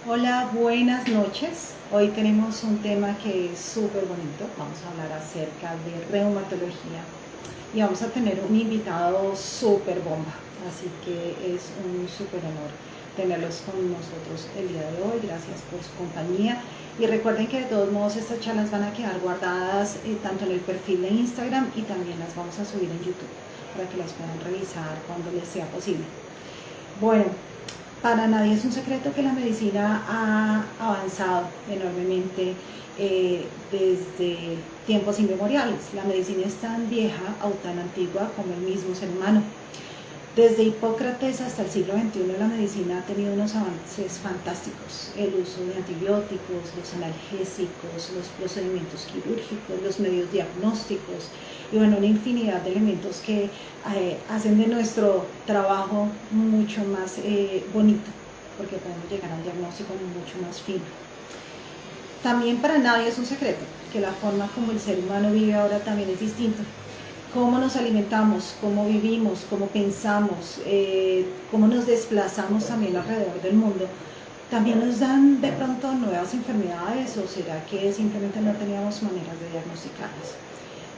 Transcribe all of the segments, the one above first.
Hola, buenas noches. Hoy tenemos un tema que es súper bonito. Vamos a hablar acerca de reumatología y vamos a tener un invitado súper bomba. Así que es un súper honor tenerlos con nosotros el día de hoy. Gracias por su compañía. Y recuerden que de todos modos estas charlas van a quedar guardadas tanto en el perfil de Instagram y también las vamos a subir en YouTube para que las puedan revisar cuando les sea posible. Bueno, para nadie es un secreto que la medicina ha avanzado enormemente desde tiempos inmemoriales. La medicina es tan vieja o tan antigua como el mismo ser humano. Desde Hipócrates hasta el siglo XXI la medicina ha tenido unos avances fantásticos. El uso de antibióticos, los analgésicos, los procedimientos quirúrgicos, los medios diagnósticos y bueno, una infinidad de elementos que hacen de nuestro trabajo mucho más bonito, porque podemos llegar a un diagnóstico mucho más fino. También para nadie es un secreto que la forma como el ser humano vive ahora también es distinta. Cómo nos alimentamos, cómo vivimos, cómo pensamos, cómo nos desplazamos también alrededor del mundo, también nos dan de pronto nuevas enfermedades o será que simplemente no teníamos maneras de diagnosticarlas.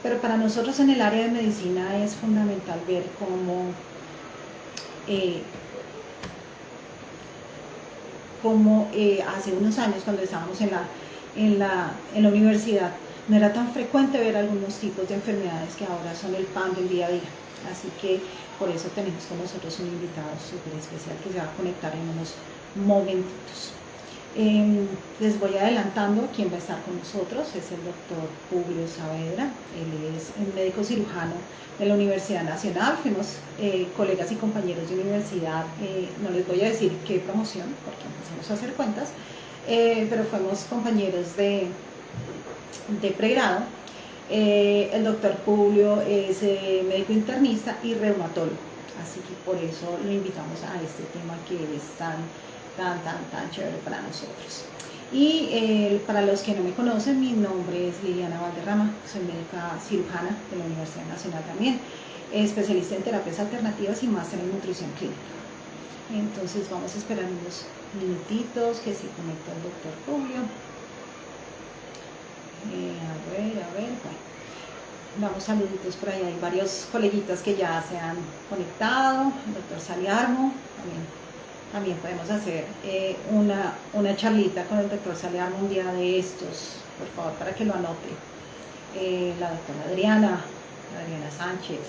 Pero para nosotros en el área de medicina es fundamental ver eh, cómo hace unos años cuando estábamos en la universidad no era tan frecuente ver algunos tipos de enfermedades que ahora son el pan del día a día. Así que por eso tenemos con nosotros un invitado súper especial que se va a conectar en unos momentitos. Les voy adelantando quién va a estar con nosotros. Es el doctor Publio Saavedra. Él es un médico cirujano de la Universidad Nacional. Fuimos colegas y compañeros de universidad. No les voy a decir qué promoción porque empezamos a hacer cuentas, pero fuimos compañeros de pregrado. El doctor Publio es médico internista y reumatólogo, así que por eso lo invitamos a este tema que es tan chévere para nosotros. Y para los que no me conocen, mi nombre es Liliana Valderrama, soy médica cirujana de la Universidad Nacional también, especialista en terapias alternativas y máster en nutrición clínica. Entonces vamos a esperar unos minutitos que se conecte el doctor Publio. A ver, bueno, damos saluditos por ahí, hay varios coleguitas que ya se han conectado, el doctor Saliarmo, también podemos hacer una charlita con el doctor Saliarmo un día de estos, por favor, para que lo anote. La doctora Adriana Sánchez.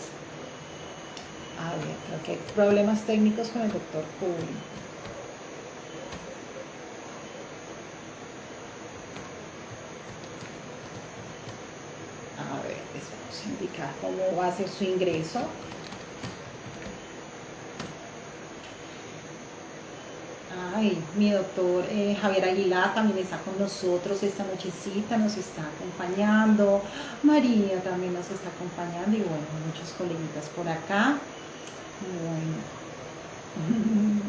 A ver, creo que hay problemas técnicos con el doctor Publio. A ver, les vamos a indicar cómo va a ser su ingreso. Ay, mi doctor Javier Aguilar también está con nosotros esta nochecita, nos está acompañando. María también nos está acompañando y bueno, muchos coleguitas por acá. Bueno,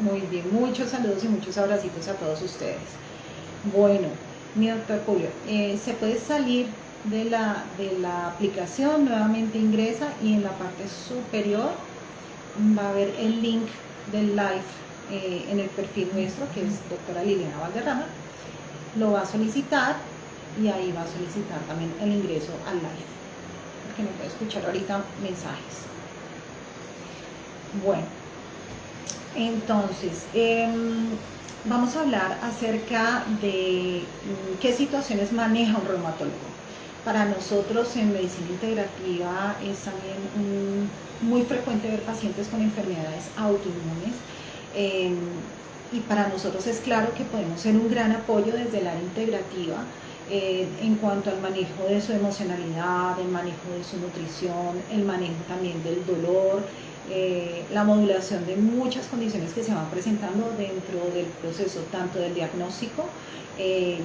muy bien, muchos saludos y muchos abracitos a todos ustedes. Bueno, mi doctor Julio, se puede salir de la aplicación, nuevamente ingresa y en la parte superior va a haber el link del live en el perfil nuestro, que es doctora Liliana Valderrama. Lo va a solicitar y ahí va a solicitar también el ingreso al live, porque no puede escuchar ahorita mensajes. Bueno, entonces vamos a hablar acerca de qué situaciones maneja un reumatólogo. Para nosotros en medicina integrativa es también muy frecuente ver pacientes con enfermedades autoinmunes y para nosotros es claro que podemos ser un gran apoyo desde el área integrativa en cuanto al manejo de su emocionalidad, el manejo de su nutrición, el manejo también del dolor, la modulación de muchas condiciones que se van presentando dentro del proceso tanto del diagnóstico,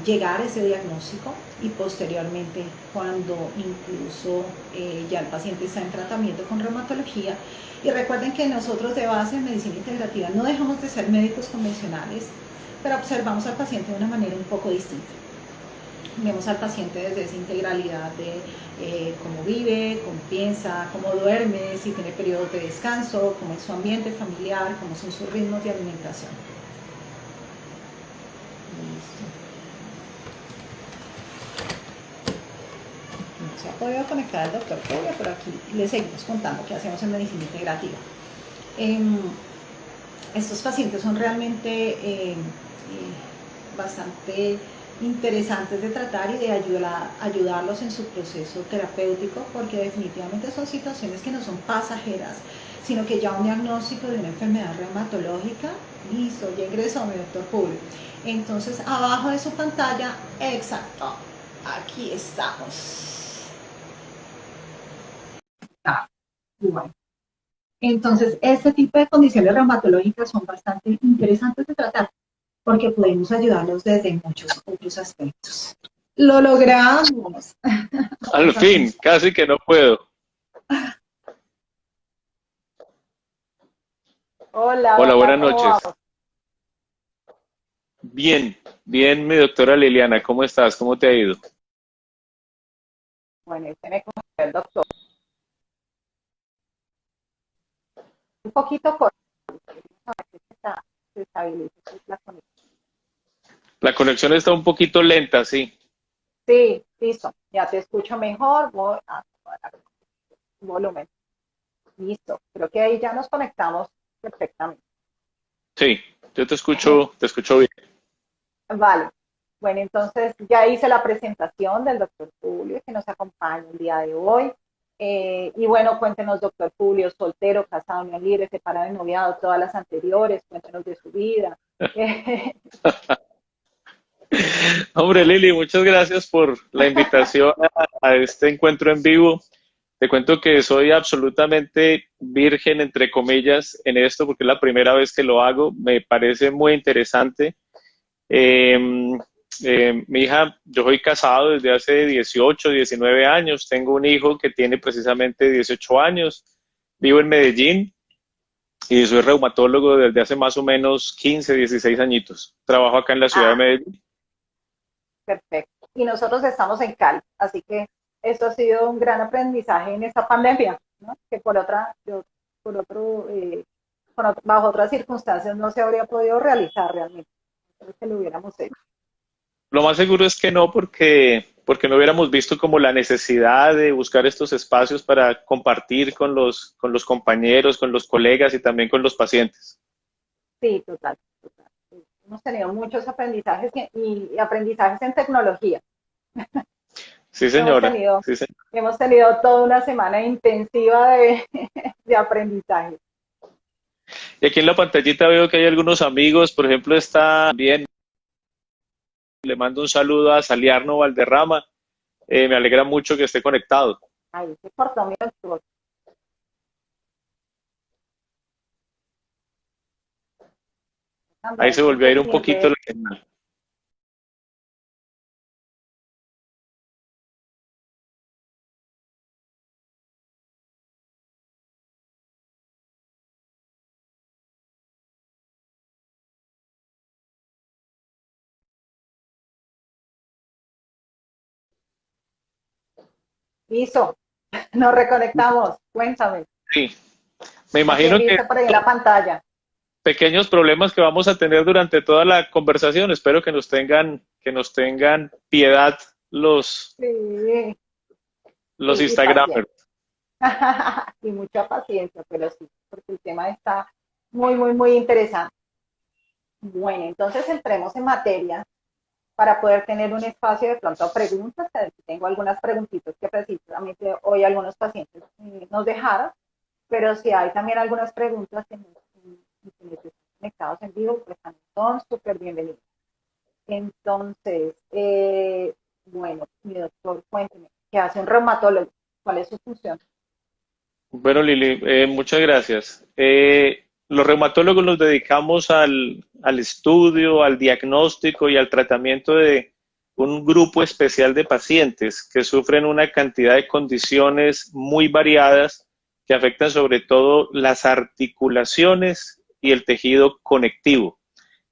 llegar a ese diagnóstico y posteriormente cuando incluso ya el paciente está en tratamiento con reumatología. Y recuerden que nosotros de base en medicina integrativa no dejamos de ser médicos convencionales, pero observamos al paciente de una manera un poco distinta. Vemos al paciente desde esa integralidad de cómo vive, cómo piensa, cómo duerme, si tiene periodos de descanso, cómo es su ambiente familiar, cómo son sus ritmos de alimentación. No se ha podido conectar el doctor Julio, pero aquí le seguimos contando qué hacemos en medicina integrativa. Estos pacientes son realmente bastante interesantes de tratar y de ayudarlos en su proceso terapéutico, porque definitivamente son situaciones que no son pasajeras, sino que ya un diagnóstico de una enfermedad reumatológica, listo, ya ingresó mi doctor Julio. Entonces, abajo de su pantalla, exacto, aquí estamos. Bueno. Entonces, este tipo de condiciones reumatológicas son bastante interesantes de tratar porque podemos ayudarlos desde muchos otros aspectos. ¡Lo logramos! Al fin, casi que no puedo. Hola, Hola, hola, buenas ¿cómo noches. vamos? Bien, bien, mi doctora Liliana, ¿cómo estás? ¿Cómo te ha ido? Bueno, este me conoció el doctor. Un poquito corto, a ver si se estabiliza la conexión. La conexión está un poquito lenta, sí. Sí, listo, ya te escucho mejor, voy a tomar volumen. Listo, creo que ahí ya nos conectamos perfectamente. Sí, yo te escucho bien. Vale, bueno, entonces ya hice la presentación del doctor Julio que nos acompaña el día de hoy. Y bueno, cuéntenos, doctor Julio, soltero, casado, unión libre, separado, noviado, todas las anteriores, cuéntenos de su vida. Hombre, Lili, muchas gracias por la invitación a este encuentro en vivo. Te cuento que soy absolutamente virgen, entre comillas, en esto, porque es la primera vez que lo hago. Me parece muy interesante. Eh, Mi hija, yo soy casado desde hace 18, 19 años. Tengo un hijo que tiene precisamente 18 años. Vivo en Medellín y soy reumatólogo desde hace más o menos 15, 16 añitos. Trabajo acá en la ciudad de Ah, Medellín. perfecto. Y nosotros estamos en Cali, así que esto ha sido un gran aprendizaje en esta pandemia, ¿no? Que por otro, bajo otras circunstancias no se habría podido realizar realmente. Creo que lo hubiéramos hecho. Lo más seguro es que no, porque no hubiéramos visto como la necesidad de buscar estos espacios para compartir con los compañeros, con los colegas y también con los pacientes. Sí, total, total. Hemos tenido muchos aprendizajes y aprendizajes en tecnología. Sí, Hemos señora. tenido, Sí, señora. hemos tenido toda una semana intensiva de aprendizaje. Y aquí en la pantallita veo que hay algunos amigos, por ejemplo, está bien, le mando un saludo a Saliarno Valderrama, me alegra mucho que esté conectado. Ahí se cortó mi doctor. Ahí Ahí se sí volvió a se ir un poquito pierde. la señal. Listo, nos reconectamos. Cuéntame, Sí, me ¿qué imagino que viste por ahí en la pantalla? pequeños problemas que vamos a tener durante toda la conversación. Espero que nos tengan piedad Sí, los y Instagramers. paciencia. Y mucha paciencia, pero sí, porque el tema está muy interesante. Bueno, entonces entremos en materia para poder tener un espacio de pronto a preguntas. Tengo algunas preguntitas que precisamente hoy algunos pacientes nos dejaron, pero si hay también algunas preguntas en quienes están conectados en vivo, pues también son súper bienvenidos. Entonces, bueno, mi doctor, cuénteme, ¿qué hace un reumatólogo? ¿Cuál es su función? Bueno, Lili, muchas gracias. Los reumatólogos nos dedicamos al estudio, al diagnóstico y al tratamiento de un grupo especial de pacientes que sufren una cantidad de condiciones muy variadas que afectan sobre todo las articulaciones y el tejido conectivo.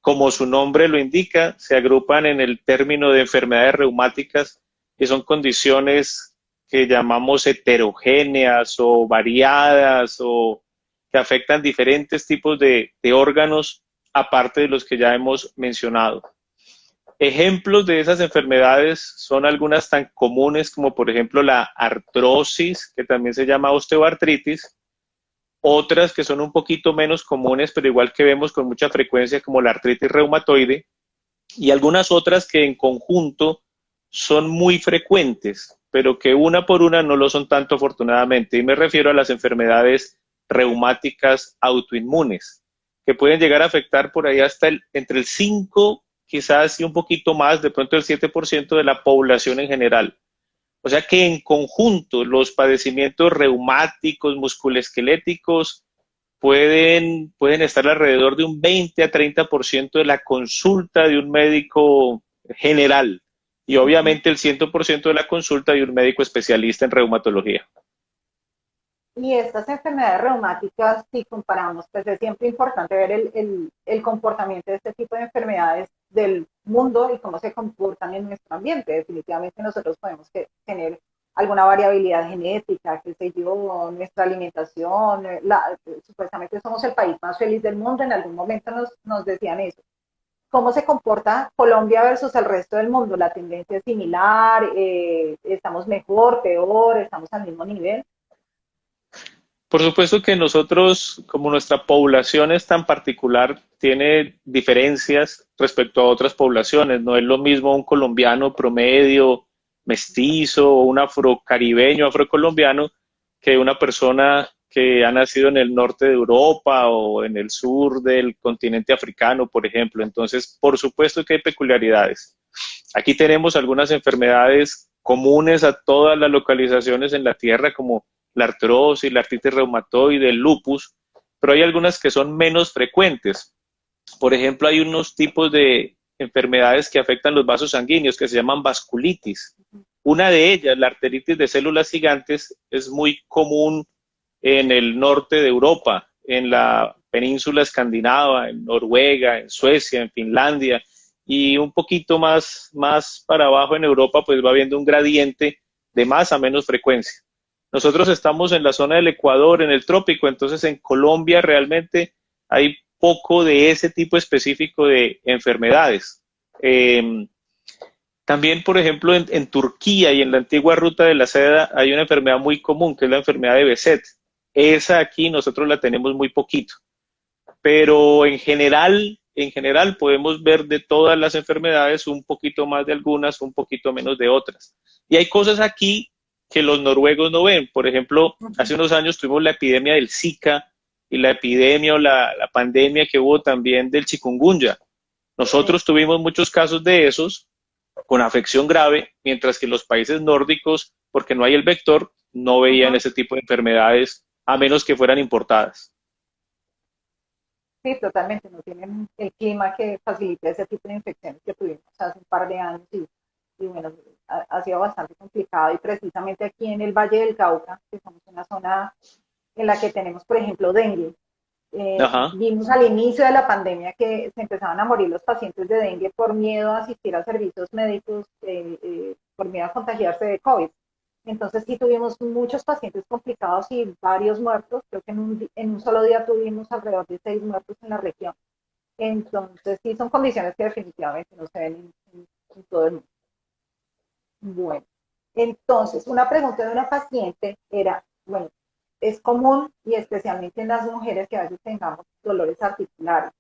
Como su nombre lo indica, se agrupan en el término de enfermedades reumáticas, que son condiciones que llamamos heterogéneas o variadas o que afectan diferentes tipos de órganos aparte de los que ya hemos mencionado. Ejemplos de esas enfermedades son algunas tan comunes como por ejemplo la artrosis, que también se llama osteoartritis, otras que son un poquito menos comunes, pero igual que vemos con mucha frecuencia como la artritis reumatoide, y algunas otras que en conjunto son muy frecuentes, pero que una por una no lo son tanto afortunadamente. Y me refiero a las enfermedades reumáticas autoinmunes, que pueden llegar a afectar por ahí hasta entre el 5, quizás y un poquito más, de pronto el 7% de la población en general. O sea que en conjunto los padecimientos reumáticos, musculoesqueléticos, pueden estar alrededor de un 20 a 30% de la consulta de un médico general y obviamente el 100% de la consulta de un médico especialista en reumatología. Y estas enfermedades reumáticas, si comparamos, pues es siempre importante ver el comportamiento de este tipo de enfermedades del mundo y cómo se comportan en nuestro ambiente. Definitivamente nosotros podemos tener alguna variabilidad genética, qué sé yo, nuestra alimentación, supuestamente somos el país más feliz del mundo, en algún momento nos decían eso. ¿Cómo se comporta Colombia versus el resto del mundo? ¿La tendencia es similar? ¿Estamos mejor, peor? ¿Estamos al mismo nivel? Por supuesto que nosotros, como nuestra población es tan particular, tiene diferencias respecto a otras poblaciones. No es lo mismo un colombiano promedio, mestizo, o un afrocaribeño, afrocolombiano, que una persona que ha nacido en el norte de Europa o en el sur del continente africano, por ejemplo. Entonces, por supuesto que hay peculiaridades. Aquí tenemos algunas enfermedades comunes a todas las localizaciones en la Tierra, como la artrosis, la artritis reumatoide, el lupus, pero hay algunas que son menos frecuentes. Por ejemplo, hay unos tipos de enfermedades que afectan los vasos sanguíneos que se llaman vasculitis. Una de ellas, la arteritis de células gigantes, es muy común en el norte de Europa, en la península escandinava, en Noruega, en Suecia, en Finlandia, y un poquito más para abajo en Europa, pues va habiendo un gradiente de más a menos frecuencia. Nosotros estamos en la zona del Ecuador, en el trópico, entonces en Colombia realmente hay poco de ese tipo específico de enfermedades. También, por ejemplo, en Turquía y en la antigua Ruta de la Seda hay una enfermedad muy común, que es la enfermedad de Behçet. Esa aquí nosotros la tenemos muy poquito, pero en general podemos ver de todas las enfermedades un poquito más de algunas, un poquito menos de otras. Y hay cosas aquí que los noruegos no ven. Por ejemplo, hace unos años tuvimos la epidemia del Zika y la epidemia o la pandemia que hubo también del chikungunya. Nosotros tuvimos muchos casos de esos con afección grave, mientras que los países nórdicos, porque no hay el vector, no veían ese tipo de enfermedades a menos que fueran importadas. Sí, totalmente, no tienen el clima que facilita ese tipo de infecciones que tuvimos hace un par de años y bueno, ha sido bastante complicado y precisamente aquí en el Valle del Cauca, que somos una zona en la que tenemos, por ejemplo, dengue. Vimos al inicio de la pandemia que se empezaban a morir los pacientes de dengue por miedo a asistir a servicios médicos, por miedo a contagiarse de COVID. Entonces sí tuvimos muchos pacientes complicados y varios muertos. Creo que en un solo día tuvimos alrededor de 6 muertos en la región. Entonces sí son condiciones que definitivamente no se ven en todo el mundo. Bueno, entonces una pregunta de una paciente era, bueno, es común y especialmente en las mujeres que a veces tengamos dolores articulares,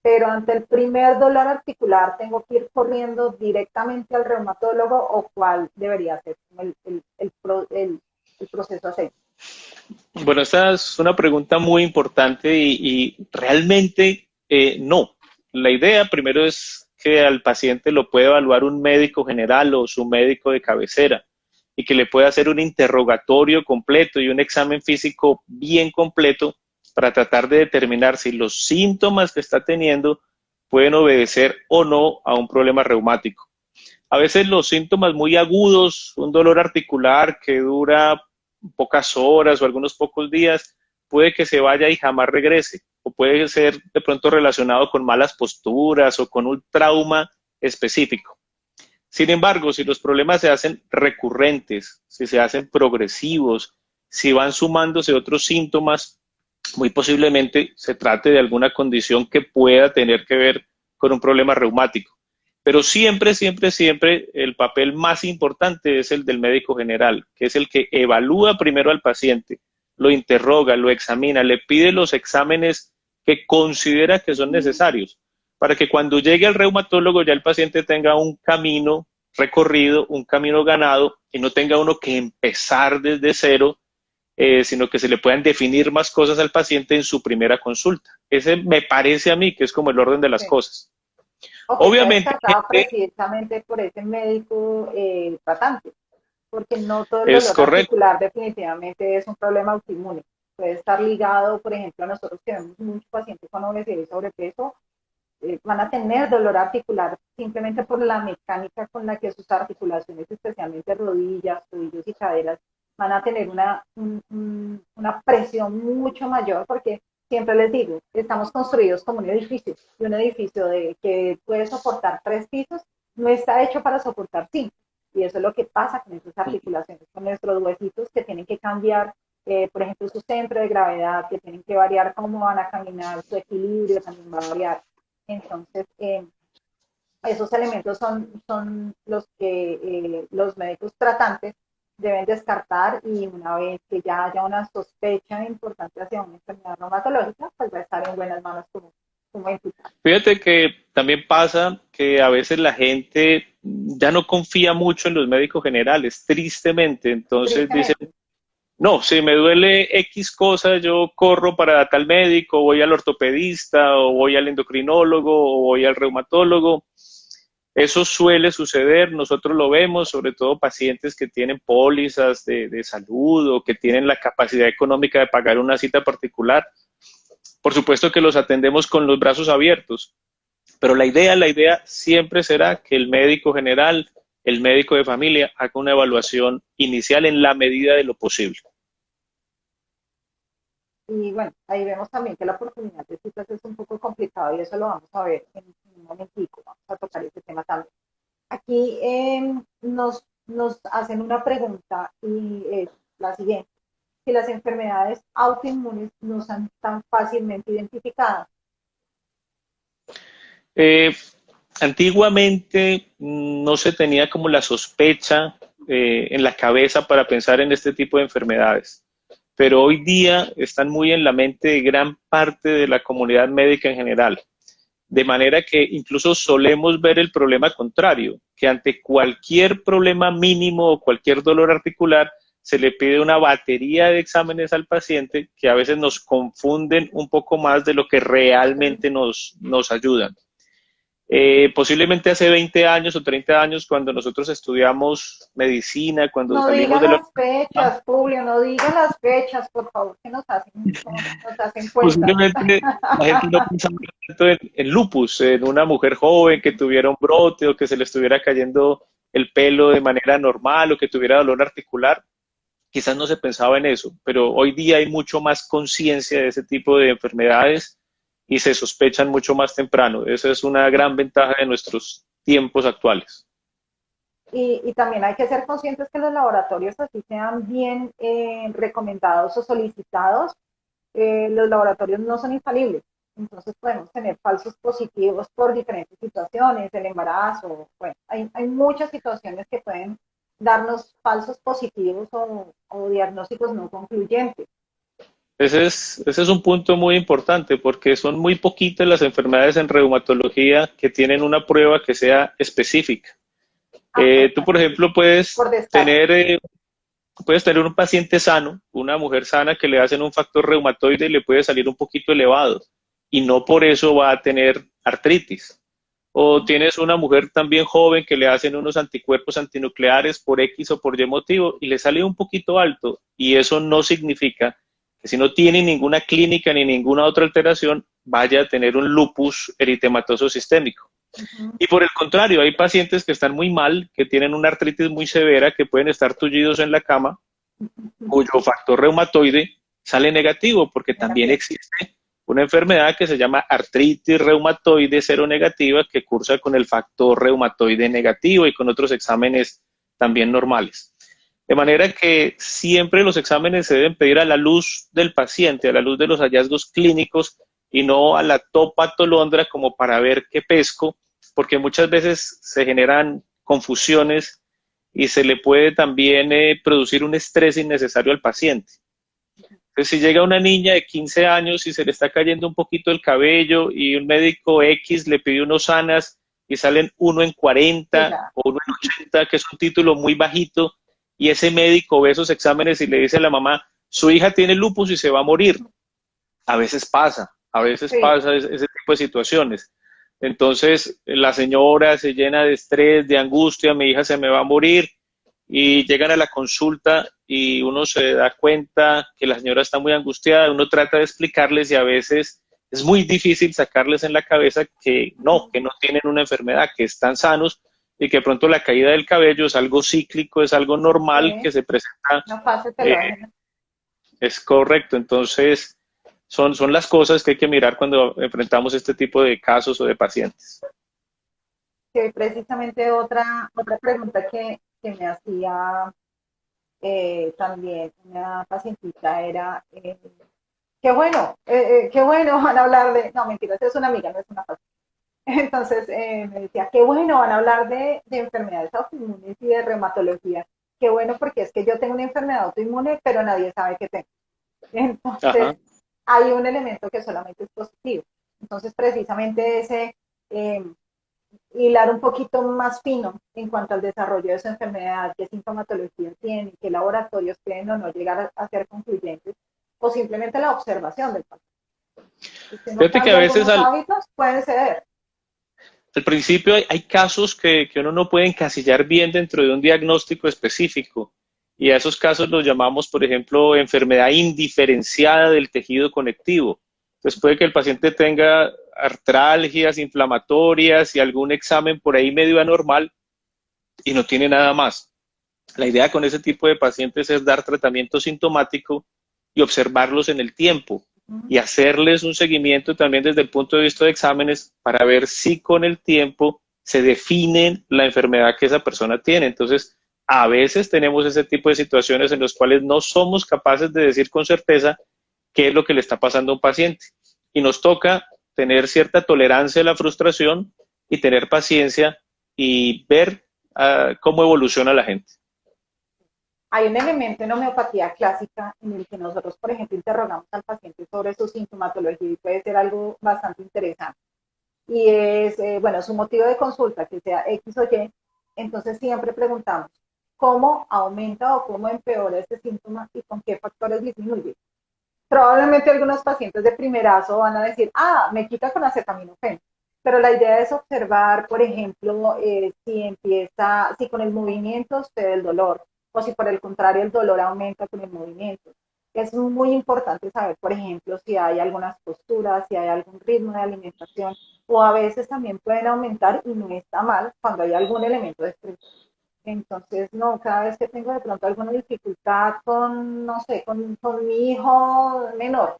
pero ante el primer dolor articular tengo que ir corriendo directamente al reumatólogo o cuál debería ser el proceso a seguir. Bueno, esta es una pregunta muy importante y realmente no. La idea primero es que al paciente lo pueda evaluar un médico general o su médico de cabecera y que le pueda hacer un interrogatorio completo y un examen físico bien completo para tratar de determinar si los síntomas que está teniendo pueden obedecer o no a un problema reumático. A veces los síntomas muy agudos, un dolor articular que dura pocas horas o algunos pocos días, puede que se vaya y jamás regrese, o puede ser de pronto relacionado con malas posturas o con un trauma específico. Sin embargo, si los problemas se hacen recurrentes, si se hacen progresivos, si van sumándose otros síntomas, muy posiblemente se trate de alguna condición que pueda tener que ver con un problema reumático. Pero siempre, siempre, siempre el papel más importante es el del médico general, que es el que evalúa primero al paciente, lo interroga, lo examina, le pide los exámenes que considera que son necesarios, para que cuando llegue al reumatólogo ya el paciente tenga un camino recorrido, un camino ganado, y no tenga uno que empezar desde cero, sino que se le puedan definir más cosas al paciente en su primera consulta. Ese me parece a mí que es como el orden de las Sí. cosas. O que sea Obviamente, descartado precisamente por ese médico tratante, porque no todo el es dolor correcto. articular definitivamente es un problema autoinmune. Puede estar ligado, por ejemplo, a nosotros que vemos muchos pacientes con obesidad y sobrepeso, van a tener dolor articular simplemente por la mecánica con la que sus articulaciones, especialmente rodillas, tobillos y caderas, van a tener una presión mucho mayor porque siempre les digo, estamos construidos como un edificio y un edificio que puede soportar 3 pisos no está hecho para soportar 5. Y eso es lo que pasa con esas articulaciones, con nuestros huesitos que tienen que cambiar, por ejemplo, su centro de gravedad, que tienen que variar cómo van a caminar, su equilibrio también va a variar. Entonces, esos elementos son los que los médicos tratantes deben descartar y una vez que ya haya una sospecha importante hacia una enfermedad reumatológica, pues va a estar en buenas manos como entidad. Fíjate que también pasa que a veces la gente ya no confía mucho en los médicos generales, tristemente. Entonces dicen, Tristemente. no, si me duele X cosa, yo corro para tal médico, voy al ortopedista, o voy al endocrinólogo, o voy al reumatólogo. Eso suele suceder, nosotros lo vemos, sobre todo pacientes que tienen pólizas de salud o que tienen la capacidad económica de pagar una cita particular. Por supuesto que los atendemos con los brazos abiertos, pero la idea siempre será que el médico general, el médico de familia, haga una evaluación inicial en la medida de lo posible. Y bueno, ahí vemos también que la oportunidad de citas es un poco complicado y eso lo vamos a ver en un momentico, vamos a tocar ese tema también. Aquí nos hacen una pregunta y es la siguiente, que las enfermedades autoinmunes no son tan fácilmente identificadas. Eh, Antiguamente no se tenía como la sospecha en la cabeza para pensar en este tipo de enfermedades, pero hoy día están muy en la mente de gran parte de la comunidad médica en general. De manera que incluso solemos ver el problema contrario, que ante cualquier problema mínimo o cualquier dolor articular se le pide una batería de exámenes al paciente que a veces nos confunden un poco más de lo que realmente nos ayudan. Posiblemente hace 20 años o 30 años, cuando nosotros estudiamos medicina, cuando No salimos diga de la las fechas, Publio, no diga las fechas, por favor, que nos hacen cuentas. posiblemente la gente no pensaba tanto en lupus, en una mujer joven que tuviera un brote o que se le estuviera cayendo el pelo de manera normal o que tuviera dolor articular. Quizás no se pensaba en eso, pero hoy día hay mucho más conciencia de ese tipo de enfermedades y se sospechan mucho más temprano. Esa es una gran ventaja de nuestros tiempos actuales. Y también hay que ser conscientes que los laboratorios, así sean bien recomendados o solicitados, los laboratorios no son infalibles. Entonces podemos tener falsos positivos por diferentes situaciones, el embarazo, bueno, hay muchas situaciones que pueden darnos falsos positivos o diagnósticos no concluyentes. Ese es un punto muy importante porque son muy poquitas las enfermedades en reumatología que tienen una prueba que sea específica. Tú, por ejemplo, Por descarte. puedes tener un paciente sano, una mujer sana que le hacen un factor reumatoide y le puede salir un poquito elevado y no por eso va a tener artritis. O tienes una mujer también joven que le hacen unos anticuerpos antinucleares por X o por Y motivo y le sale un poquito alto y eso no significa que si no tiene ninguna clínica ni ninguna otra alteración vaya a tener un lupus eritematoso sistémico. Uh-huh. Y por el contrario, hay pacientes que están muy mal, que tienen una artritis muy severa, que pueden estar tullidos en la cama, cuyo factor reumatoide sale negativo, porque también existe una enfermedad que se llama artritis reumatoide seronegativa, que cursa con el factor reumatoide negativo y con otros exámenes también normales. De manera que siempre los exámenes se deben pedir a la luz del paciente, a la luz de los hallazgos clínicos y no a la topatolondra como para ver qué pesco, porque muchas veces se generan confusiones y se le puede también producir un estrés innecesario al paciente. Entonces, si llega una niña de 15 años y se le está cayendo un poquito el cabello y un médico X le pide unos sanas y salen uno en Sí, 40 ya. o uno en 80, que es un título muy bajito, y ese médico ve esos exámenes y le dice a la mamá, su hija tiene lupus y se va a morir. A veces Sí, pasa ese tipo de situaciones. Entonces, la señora se llena de estrés, de angustia, mi hija se me va a morir, y llegan a la consulta y uno se da cuenta que la señora está muy angustiada, uno trata de explicarles y a veces es muy difícil sacarles en la cabeza que no tienen una enfermedad, que están sanos y que pronto la caída del cabello es algo cíclico, es algo normal que sí, se presenta, no pase eh, telógeno. es correcto. Entonces, son las cosas que hay que mirar cuando enfrentamos este tipo de casos o de pacientes. Que precisamente otra pregunta que me hacía también una pacientita era, qué bueno van a hablar de, no, mentiras, es una amiga, no es una paciente. Entonces me decía, qué bueno van a hablar de enfermedades autoinmunes y de reumatología. Qué bueno porque es que yo tengo una enfermedad autoinmune, pero nadie sabe que tengo. Entonces, Ajá. hay un elemento que solamente es positivo. Entonces, precisamente ese eh, hilar un poquito más fino en cuanto al desarrollo de su enfermedad, qué sintomatología tiene, qué laboratorios pueden o no llegar a ser concluyentes, o simplemente la observación del paciente. Si no Fíjate que a cambia veces algunos hábitos, pueden ceder. al principio hay casos que uno no puede encasillar bien dentro de un diagnóstico específico, y a esos casos los llamamos, por ejemplo, enfermedad indiferenciada del tejido conectivo. Entonces puede que el paciente tenga artralgias inflamatorias y algún examen por ahí medio anormal y no tiene nada más. La idea con ese tipo de pacientes es dar tratamiento sintomático y observarlos en el tiempo y hacerles un seguimiento también desde el punto de vista de exámenes para ver si con el tiempo se define la enfermedad que esa persona tiene. Entonces, a veces tenemos ese tipo de situaciones en las cuales no somos capaces de decir con certeza qué es lo que le está pasando a un paciente. Y nos toca tener cierta tolerancia a la frustración y tener paciencia y ver cómo evoluciona la gente. Hay un elemento en homeopatía clásica en el que nosotros, por ejemplo, interrogamos al paciente sobre su sintomatología y puede ser algo bastante interesante. Y es, bueno, su motivo de consulta, que sea X o Y, entonces siempre preguntamos, ¿cómo aumenta o cómo empeora este síntoma y con qué factores disminuye? Probablemente algunos pacientes de primerazo van a decir, me quita con acetaminofén, pero la idea es observar, por ejemplo, si con el movimiento se el dolor, o si por el contrario el dolor aumenta con el movimiento. Es muy importante saber, por ejemplo, si hay algunas posturas, si hay algún ritmo de alimentación, o a veces también pueden aumentar y no está mal cuando hay algún elemento de estrés. Entonces, no, cada vez que tengo de pronto alguna dificultad con, no sé, con mi hijo menor,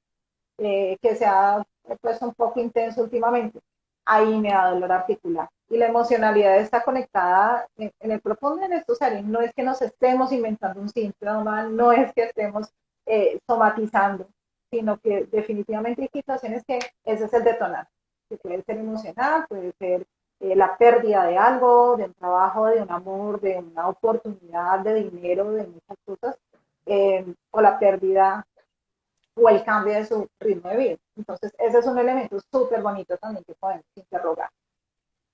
que se ha puesto un poco intenso últimamente, ahí me da dolor articular. Y la emocionalidad está conectada en el profundo de nuestro ser. No es que nos estemos inventando un síntoma, no es que estemos somatizando, sino que definitivamente hay situaciones que ese es el detonante, que puede ser emocional, puede ser la pérdida de algo, de un trabajo, de un amor, de una oportunidad, de dinero, de muchas cosas, o la pérdida o el cambio de su ritmo de vida. Entonces, ese es un elemento súper bonito también que podemos interrogar.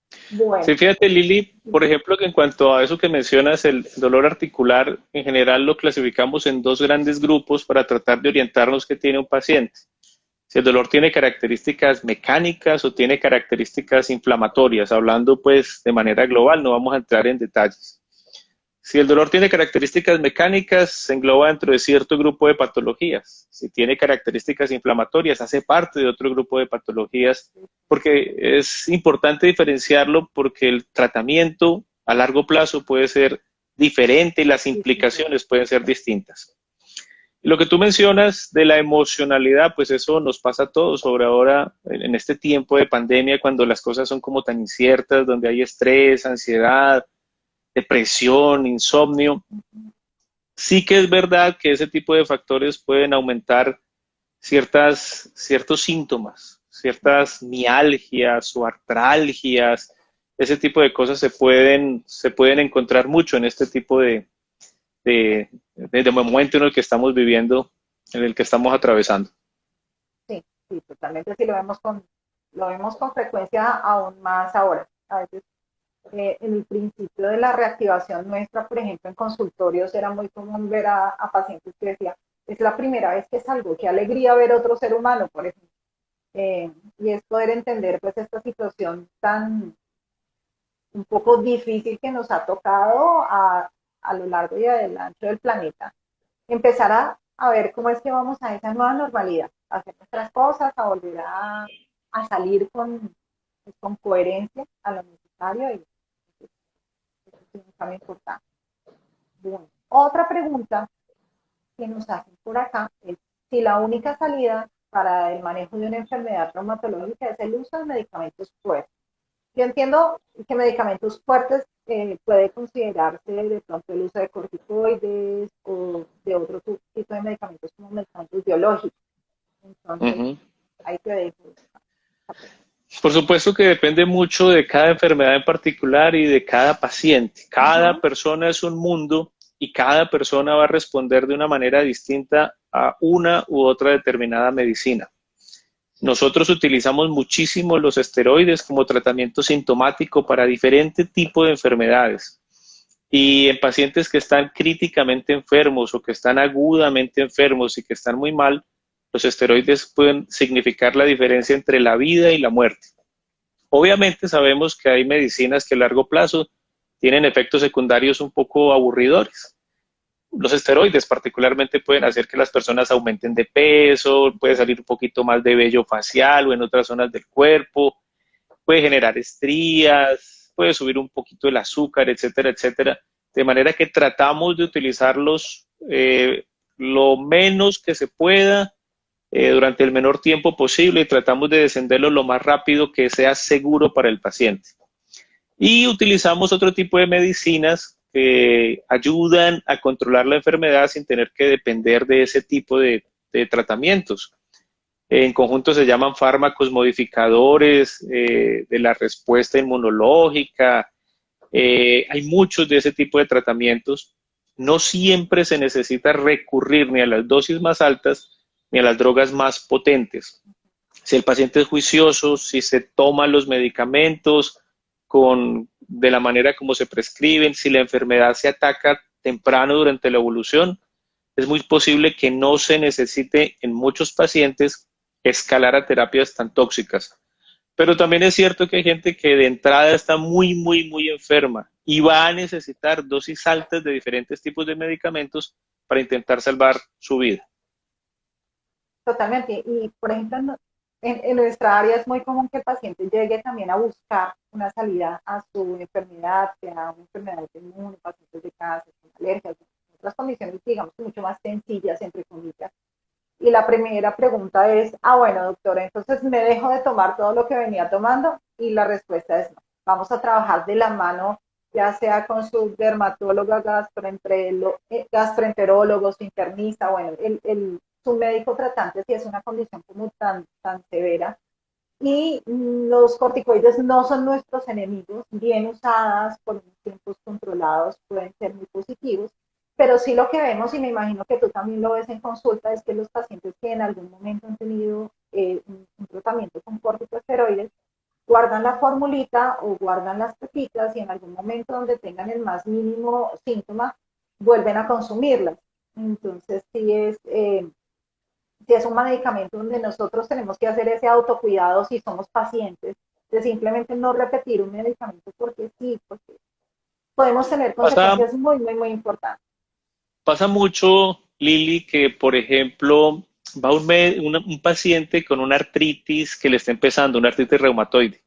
Sí, Bueno, fíjate, Lili, por ejemplo, que en cuanto a eso que mencionas, el dolor articular, en general lo clasificamos en dos grandes grupos para tratar de orientarnos qué tiene un paciente. Si el dolor tiene características mecánicas o tiene características inflamatorias, hablando pues de manera global, no vamos a entrar en detalles. Si el dolor tiene características mecánicas, se engloba dentro de cierto grupo de patologías. Si tiene características inflamatorias, hace parte de otro grupo de patologías, porque es importante diferenciarlo porque el tratamiento a largo plazo puede ser diferente y las sí, sí, sí. implicaciones pueden ser distintas. Y lo que tú mencionas de la emocionalidad, pues eso nos pasa a todos, sobre ahora en este tiempo de pandemia, cuando las cosas son como tan inciertas, donde hay estrés, ansiedad, depresión, insomnio. Sí que es verdad que ese tipo de factores pueden aumentar ciertos síntomas, ciertas mialgias o artralgias, ese tipo de cosas se pueden encontrar mucho en este tipo de momento en el que estamos viviendo, en el que estamos atravesando. Sí, sí, totalmente. Sí, lo vemos con frecuencia aún más ahora. A veces, en el principio de la reactivación nuestra, por ejemplo, en consultorios era muy común ver a pacientes que decían, es la primera vez que salgo, qué alegría ver otro ser humano, por ejemplo. Y es poder entender pues esta situación tan un poco difícil que nos ha tocado a lo largo y del ancho del planeta. Empezar a ver cómo es que vamos a esa nueva normalidad, a hacer nuestras cosas, a volver a salir pues, con coherencia a lo necesario y eso es un cambio importante. Bueno, otra pregunta que nos hacen por acá es si la única salida para el manejo de una enfermedad traumatológica es el uso de medicamentos fuertes. Yo entiendo que medicamentos fuertes puede considerarse de pronto el uso de corticoides o de otro tipo de medicamentos como medicamentos biológicos. Entonces, Ujú. ahí te dejo. Por supuesto que depende mucho de cada enfermedad en particular y de cada paciente. Cada Ujú. persona es un mundo y cada persona va a responder de una manera distinta a una u otra determinada medicina. Nosotros utilizamos muchísimo los esteroides como tratamiento sintomático para diferentes tipos de enfermedades. Y en pacientes que están críticamente enfermos o que están agudamente enfermos y que están muy mal, los esteroides pueden significar la diferencia entre la vida y la muerte. Obviamente sabemos que hay medicinas que a largo plazo tienen efectos secundarios un poco aburridores. Los esteroides particularmente pueden hacer que las personas aumenten de peso, puede salir un poquito más de vello facial o en otras zonas del cuerpo, puede generar estrías, puede subir un poquito el azúcar, etcétera, etcétera. De manera que tratamos de utilizarlos lo menos que se pueda durante el menor tiempo posible y tratamos de descenderlos lo más rápido que sea seguro para el paciente. Y utilizamos otro tipo de medicinas que ayudan a controlar la enfermedad sin tener que depender de ese tipo de tratamientos. En conjunto se llaman fármacos modificadores de la respuesta inmunológica. Hay muchos de ese tipo de tratamientos. No siempre se necesita recurrir ni a las dosis más altas ni a las drogas más potentes. Si el paciente es juicioso, si se toman los medicamentos de la manera como se prescriben, si la enfermedad se ataca temprano durante la evolución, es muy posible que no se necesite en muchos pacientes escalar a terapias tan tóxicas. Pero también es cierto que hay gente que de entrada está muy, muy, muy enferma y va a necesitar dosis altas de diferentes tipos de medicamentos para intentar salvar su vida. Totalmente. Y, por ejemplo, en nuestra área es muy común que el paciente llegue también a buscar una salida a su enfermedad, sea una enfermedad inmune, pacientes de cáncer, con alergias, otras condiciones, digamos, mucho más sencillas, entre comillas. Y la primera pregunta es, bueno, doctora, entonces me dejo de tomar todo lo que venía tomando y la respuesta es no. Vamos a trabajar de la mano, ya sea con su dermatóloga, gastroenterólogo, su internista, bueno, su médico tratante si es una condición como tan severa. Y los corticoides no son nuestros enemigos, bien usadas por unos tiempos controlados pueden ser muy positivos, pero sí lo que vemos, y me imagino que tú también lo ves en consulta, es que los pacientes que en algún momento han tenido un tratamiento con corticosteroides, guardan la formulita o guardan las pepitas y en algún momento donde tengan el más mínimo síntoma, vuelven a consumirlas. Entonces, si es un medicamento donde nosotros tenemos que hacer ese autocuidado si somos pacientes, de simplemente no repetir un medicamento porque sí, porque podemos tener Pasa, consecuencias muy, muy, muy importantes. pasa mucho, Lili, que por ejemplo va un paciente con una artritis que le está empezando, una artritis reumatoide.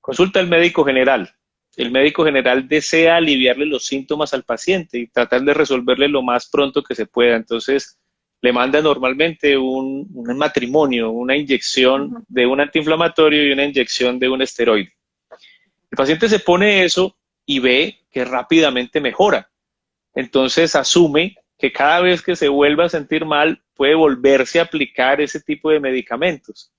Consulta al médico general. El médico general desea aliviarle los síntomas al paciente y tratar de resolverle lo más pronto que se pueda. Entonces, le manda normalmente un matrimonio, una inyección de un antiinflamatorio y una inyección de un esteroide. El paciente se pone eso y ve que rápidamente mejora. Entonces, asume que cada vez que se vuelva a sentir mal, puede volverse a aplicar ese tipo de medicamentos.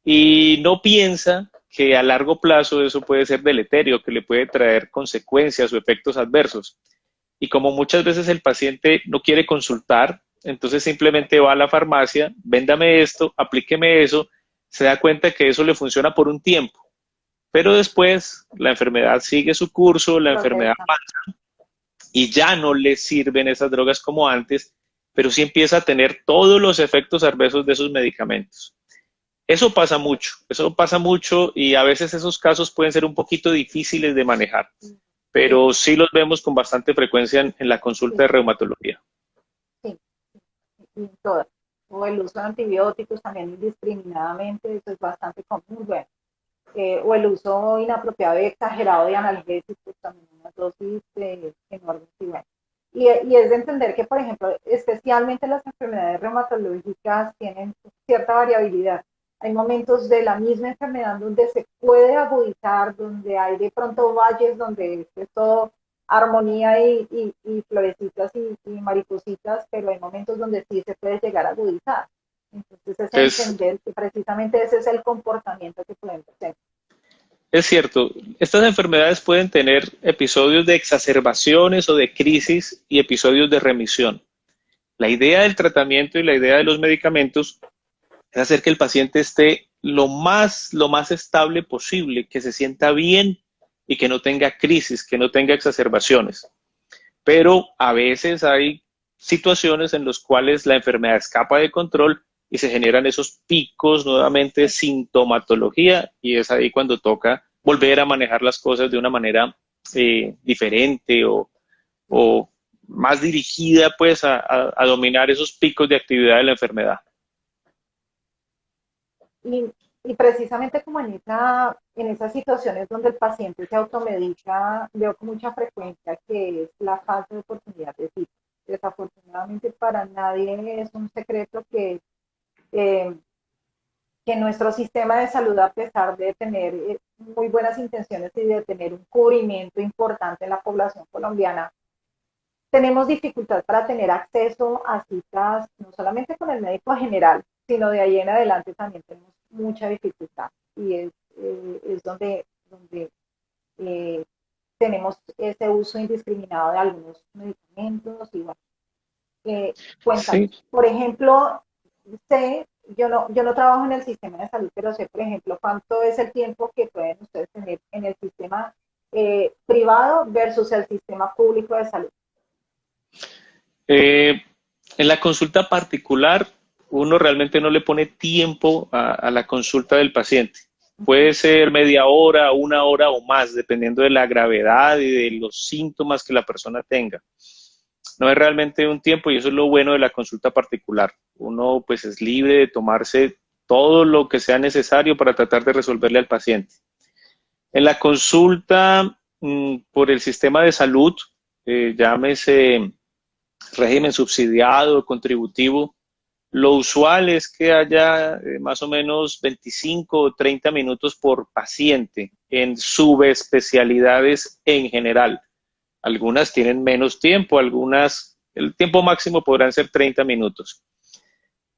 Y no piensa que a largo plazo eso puede ser deleterio, que le puede traer consecuencias o efectos adversos. Y como muchas veces el paciente no quiere consultar, entonces simplemente va a la farmacia, véndame esto, aplíqueme eso, se da cuenta que eso le funciona por un tiempo, pero después la enfermedad sigue su curso, la enfermedad Progresa. avanza y ya no le sirven esas drogas como antes, pero sí empieza a tener todos los efectos adversos de esos medicamentos. Eso pasa mucho y a veces esos casos pueden ser un poquito difíciles de manejar, Sí, pero sí los vemos con bastante frecuencia en la consulta sí, de reumatología. sí, y todas. O el uso de antibióticos también indiscriminadamente, eso es bastante común. Bueno, o el uso inapropiado y exagerado de analgésicos, también unas dosis enormes. Y, bueno. Y es de entender que, por ejemplo, especialmente las enfermedades reumatológicas tienen cierta variabilidad. Hay momentos de la misma enfermedad donde se puede agudizar, donde hay de pronto valles donde es todo armonía y florecitas y maripositas, pero hay momentos donde sí se puede llegar a agudizar. Entonces es Es, entender que precisamente ese es el comportamiento que podemos tener. es cierto, estas enfermedades pueden tener episodios de exacerbaciones o de crisis y episodios de remisión. La idea del tratamiento y la idea de los medicamentos es hacer que el paciente esté lo más estable posible, que se sienta bien y que no tenga crisis, que no tenga exacerbaciones. Pero a veces hay situaciones en las cuales la enfermedad escapa de control y se generan esos picos nuevamente de sintomatología y es ahí cuando toca volver a manejar las cosas de una manera diferente o más dirigida pues a dominar esos picos de actividad de la enfermedad. Y, y precisamente como en esas situaciones donde el paciente se automedica, veo con mucha frecuencia que es la falta de oportunidad de cita. Desafortunadamente para nadie es un secreto eh, que nuestro sistema de salud, a pesar de tener muy buenas intenciones y de tener un cubrimiento importante en la población colombiana, tenemos dificultad para tener acceso a citas, no solamente con el médico general, sino de ahí en adelante también tenemos mucha dificultad. Y es donde eh, tenemos ese uso indiscriminado de algunos medicamentos. Y bueno, cuéntame, Sí, por ejemplo, sé, yo no trabajo en el sistema de salud, pero sé, por ejemplo, cuánto es el tiempo que pueden ustedes tener en el sistema privado versus el sistema público de salud. eh, en la consulta particular, uno realmente no le pone tiempo a la consulta del paciente. Puede ser media hora, una hora o más, dependiendo de la gravedad y de los síntomas que la persona tenga. No es realmente un tiempo y eso es lo bueno de la consulta particular. Uno pues es libre de tomarse todo lo que sea necesario para tratar de resolverle al paciente. En la consulta por el sistema de salud, llámese régimen subsidiado o contributivo, lo usual es que haya más o menos 25 o 30 minutos por paciente en subespecialidades en general. Algunas tienen menos tiempo, algunas, el tiempo máximo podrán ser 30 minutos.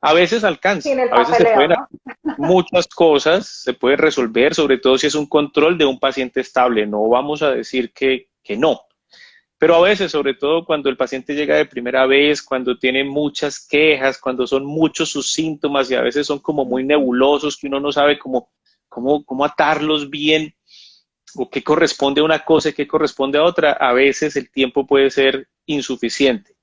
A veces alcanza, Sin el a veces se papeleo, pueden ¿no? hacer muchas cosas, se puede resolver, sobre todo si es un control de un paciente estable. No vamos a decir que no, pero a veces, sobre todo cuando el paciente llega de primera vez, cuando tiene muchas quejas, cuando son muchos sus síntomas y a veces son como muy nebulosos, que uno no sabe cómo atarlos bien o qué corresponde a una cosa y qué corresponde a otra, a veces el tiempo puede ser insuficiente.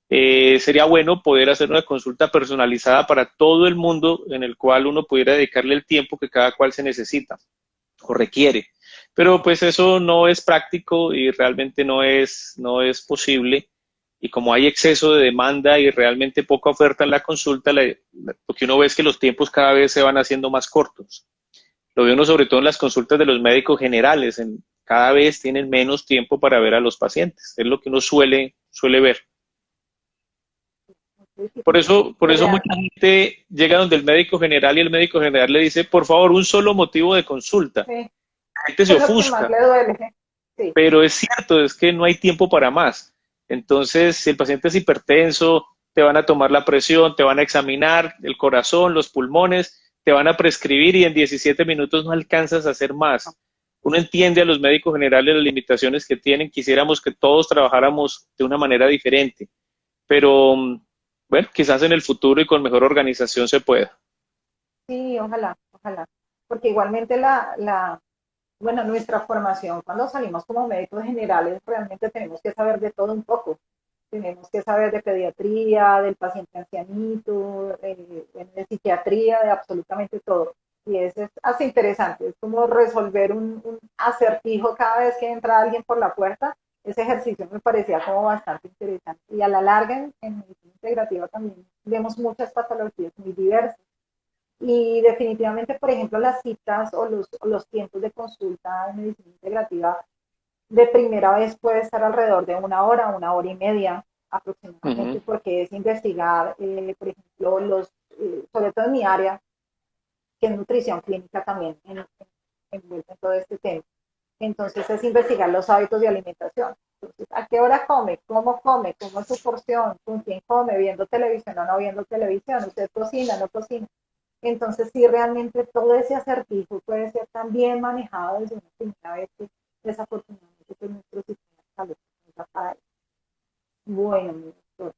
Sería bueno poder hacer una consulta personalizada para todo el mundo en el cual uno pudiera dedicarle el tiempo que cada cual se necesita o requiere. Pero pues eso no es práctico y realmente no es posible. Y como hay exceso de demanda y realmente poca oferta en la consulta, lo que uno ve es que los tiempos cada vez se van haciendo más cortos. Lo ve uno sobre todo en las consultas de los médicos generales, cada vez tienen menos tiempo para ver a los pacientes. Es lo que uno suele ver. Por eso Real. mucha gente llega donde el médico general y el médico general le dice, por favor, un solo motivo de consulta. Sí, La gente se es lo que más ofusca, le duele. Sí, pero es cierto, es que no hay tiempo para más. Entonces, si el paciente es hipertenso, te van a tomar la presión, te van a examinar el corazón, los pulmones, te van a prescribir y en 17 minutos no alcanzas a hacer más. Uno entiende a los médicos generales las limitaciones que tienen, quisiéramos que todos trabajáramos de una manera diferente, pero bueno, quizás en el futuro y con mejor organización se pueda. Sí, ojalá, ojalá. Porque igualmente bueno, nuestra formación, cuando salimos como médicos generales, realmente tenemos que saber de todo un poco. Tenemos que saber de pediatría, del paciente ancianito, de psiquiatría, de absolutamente todo. Y eso es así interesante, es como resolver un acertijo cada vez que entra alguien por la puerta. Ese ejercicio me parecía como bastante interesante. Y a la larga, en medicina integrativa también vemos muchas patologías muy diversas. Y definitivamente, por ejemplo, las citas o los tiempos de consulta en medicina integrativa de primera vez puede estar alrededor de una hora y media aproximadamente, Ujú. porque es investigar, por ejemplo, sobre todo en mi área, que es nutrición clínica también, envuelta en todo este tema. Entonces es investigar los hábitos de alimentación. Entonces, ¿a qué hora come? ¿Cómo es su porción? ¿Con quién come? ¿Viendo televisión o no viendo televisión? ¿Usted cocina, no cocina? Entonces, sí, realmente todo ese acertijo puede ser también manejado desde una primera vez que desafortunadamente pues, nuestro sistema de salud no está para eso. Bueno, mi doctor.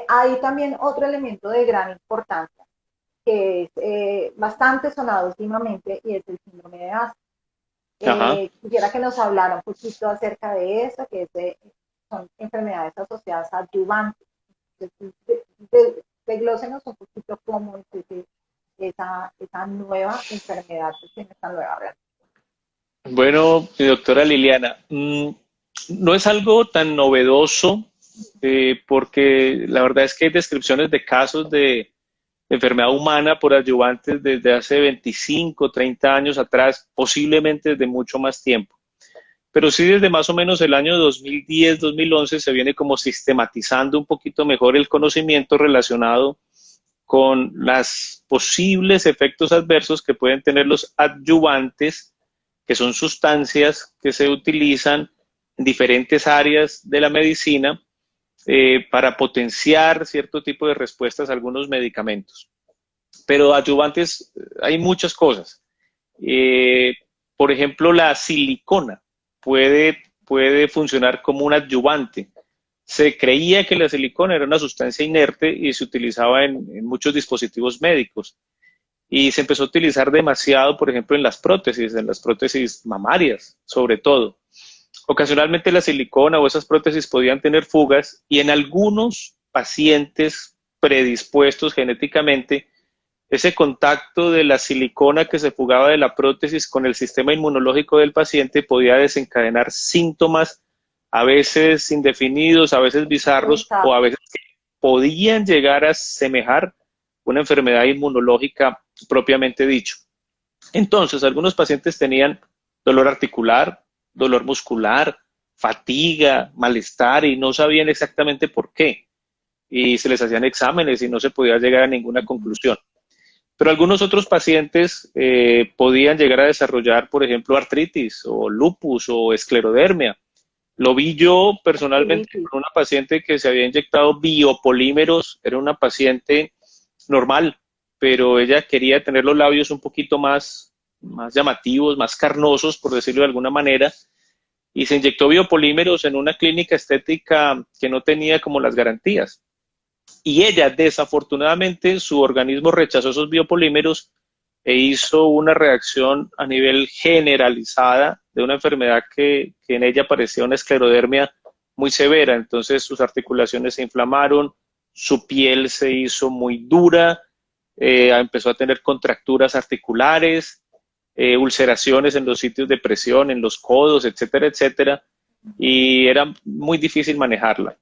Hay también otro elemento de gran importancia que es bastante sonado últimamente y es el síndrome de Asper. Ajá. Quisiera que nos hablara un poquito acerca de eso, que son enfermedades asociadas a adyuvantes. Desglósenos un poquito cómo es esa nueva enfermedad que tiene esta nueva realidad. Bueno, mi doctora Liliana, no es algo tan novedoso porque la verdad es que hay descripciones de casos de enfermedad humana por adyuvantes desde hace 25, 30 años atrás, posiblemente desde mucho más tiempo. Pero sí desde más o menos el año 2010, 2011 se viene como sistematizando un poquito mejor el conocimiento relacionado con los posibles efectos adversos que pueden tener los adyuvantes, que son sustancias que se utilizan en diferentes áreas de la medicina para potenciar cierto tipo de respuestas a algunos medicamentos. Pero adyuvantes, hay muchas cosas. Eh, por ejemplo, la silicona puede funcionar como un adyuvante. Se creía que la silicona era una sustancia inerte y se utilizaba en muchos dispositivos médicos. Y se empezó a utilizar demasiado, por ejemplo, en las prótesis mamarias, sobre todo. Ocasionalmente la silicona o esas prótesis podían tener fugas y en algunos pacientes predispuestos genéticamente, ese contacto de la silicona que se fugaba de la prótesis con el sistema inmunológico del paciente podía desencadenar síntomas a veces indefinidos, a veces bizarros o a Exacto. veces que podían llegar a semejar una enfermedad inmunológica propiamente dicho. Entonces, algunos pacientes tenían dolor articular, dolor muscular, fatiga, malestar y no sabían exactamente por qué. Y se les hacían exámenes y no se podía llegar a ninguna conclusión. Pero algunos otros pacientes podían llegar a desarrollar, por ejemplo, artritis o lupus o esclerodermia. Lo vi yo personalmente Artritis. con una paciente que se había inyectado biopolímeros, era una paciente normal, pero ella quería tener los labios un poquito más llamativos, más carnosos, por decirlo de alguna manera, y se inyectó biopolímeros en una clínica estética que no tenía como las garantías. Y ella, desafortunadamente, su organismo rechazó esos biopolímeros e hizo una reacción a nivel generalizada de una enfermedad que en ella parecía una esclerodermia muy severa. Entonces sus articulaciones se inflamaron, su piel se hizo muy dura, empezó a tener contracturas articulares, ulceraciones en los sitios de presión, en los codos, etcétera, etcétera, y era muy difícil manejarla.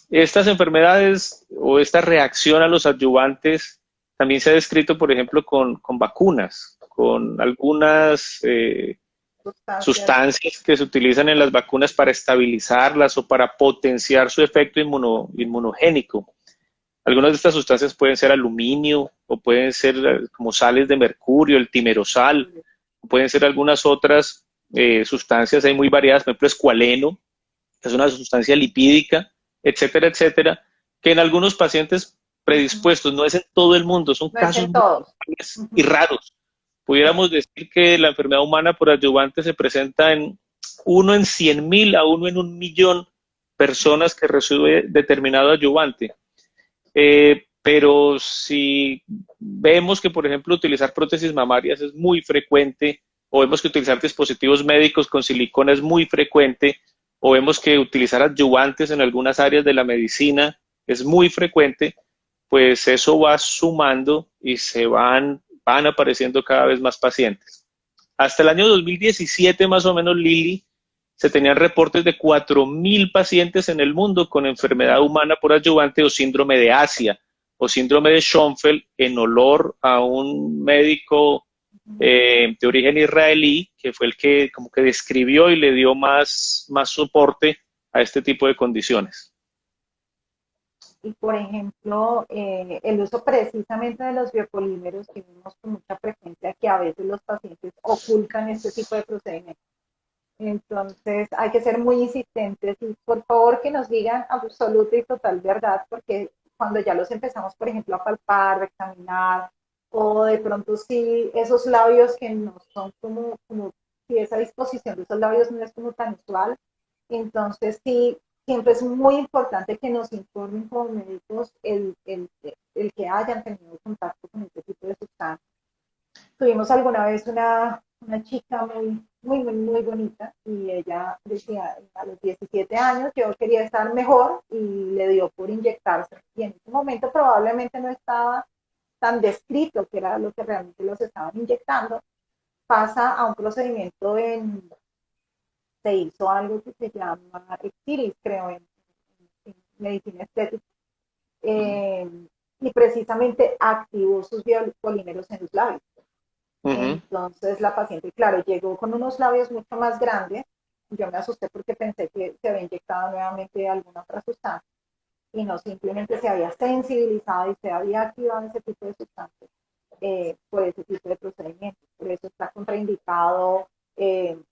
Estas enfermedades o esta reacción a los adyuvantes también se ha descrito, por ejemplo, con vacunas, con algunas Sustancias. sustancias que se utilizan en las vacunas para estabilizarlas o para potenciar su efecto inmunogénico. Algunas de estas sustancias pueden ser aluminio o pueden ser como sales de mercurio, el timerosal, o pueden ser algunas otras sustancias, hay muy variadas, por ejemplo, escualeno, que es una sustancia lipídica, etcétera, etcétera, que en algunos pacientes predispuestos, no es en todo el mundo, son No es casos en muy todos. puntuales y raros. Pudiéramos decir que la enfermedad humana por adyuvante se presenta en 1 en 100.000 a 1 en 1 millón personas que recibe determinado adyuvante. Pero si vemos que, por ejemplo, utilizar prótesis mamarias es muy frecuente, o vemos que utilizar dispositivos médicos con silicona es muy frecuente, o vemos que utilizar adyuvantes en algunas áreas de la medicina es muy frecuente, pues eso va sumando y van apareciendo cada vez más pacientes. Hasta el año 2017, más o menos, Lili, se tenían reportes de 4.000 pacientes en el mundo con enfermedad humana por adyuvante o síndrome de Asia o síndrome de Schoenfeld, en olor a un médico de origen israelí, que fue el que como que describió y le dio más soporte a este tipo de condiciones. Y por ejemplo, el uso precisamente de los biopolímeros que vemos con mucha frecuencia que a veces los pacientes ocultan este tipo de procedimientos. Entonces hay que ser muy insistentes y por favor que nos digan absoluta y total verdad, porque cuando ya los empezamos, por ejemplo, a palpar, a examinar, o de pronto sí, esos labios que no son como si esa disposición de esos labios no es como tan usual, entonces sí, siempre es muy importante que nos informen como médicos el que hayan tenido contacto con este tipo de sustancias. Tuvimos alguna vez una chica muy bonita y ella decía, a los 17 años yo quería estar mejor y le dio por inyectarse. Y en ese momento probablemente no estaba tan descrito que era lo que realmente los estaban inyectando. Pasa a un procedimiento se hizo algo que se llama Exilis, creo, en medicina estética. Eh, y precisamente activó sus biopolímeros en los labios. Entonces la paciente, claro, llegó con unos labios mucho más grandes. Yo me asusté porque pensé que se había inyectado nuevamente alguna otra sustancia y no, simplemente se había sensibilizado y se había activado ese tipo de sustancias por ese tipo de procedimientos. Por eso está contraindicado en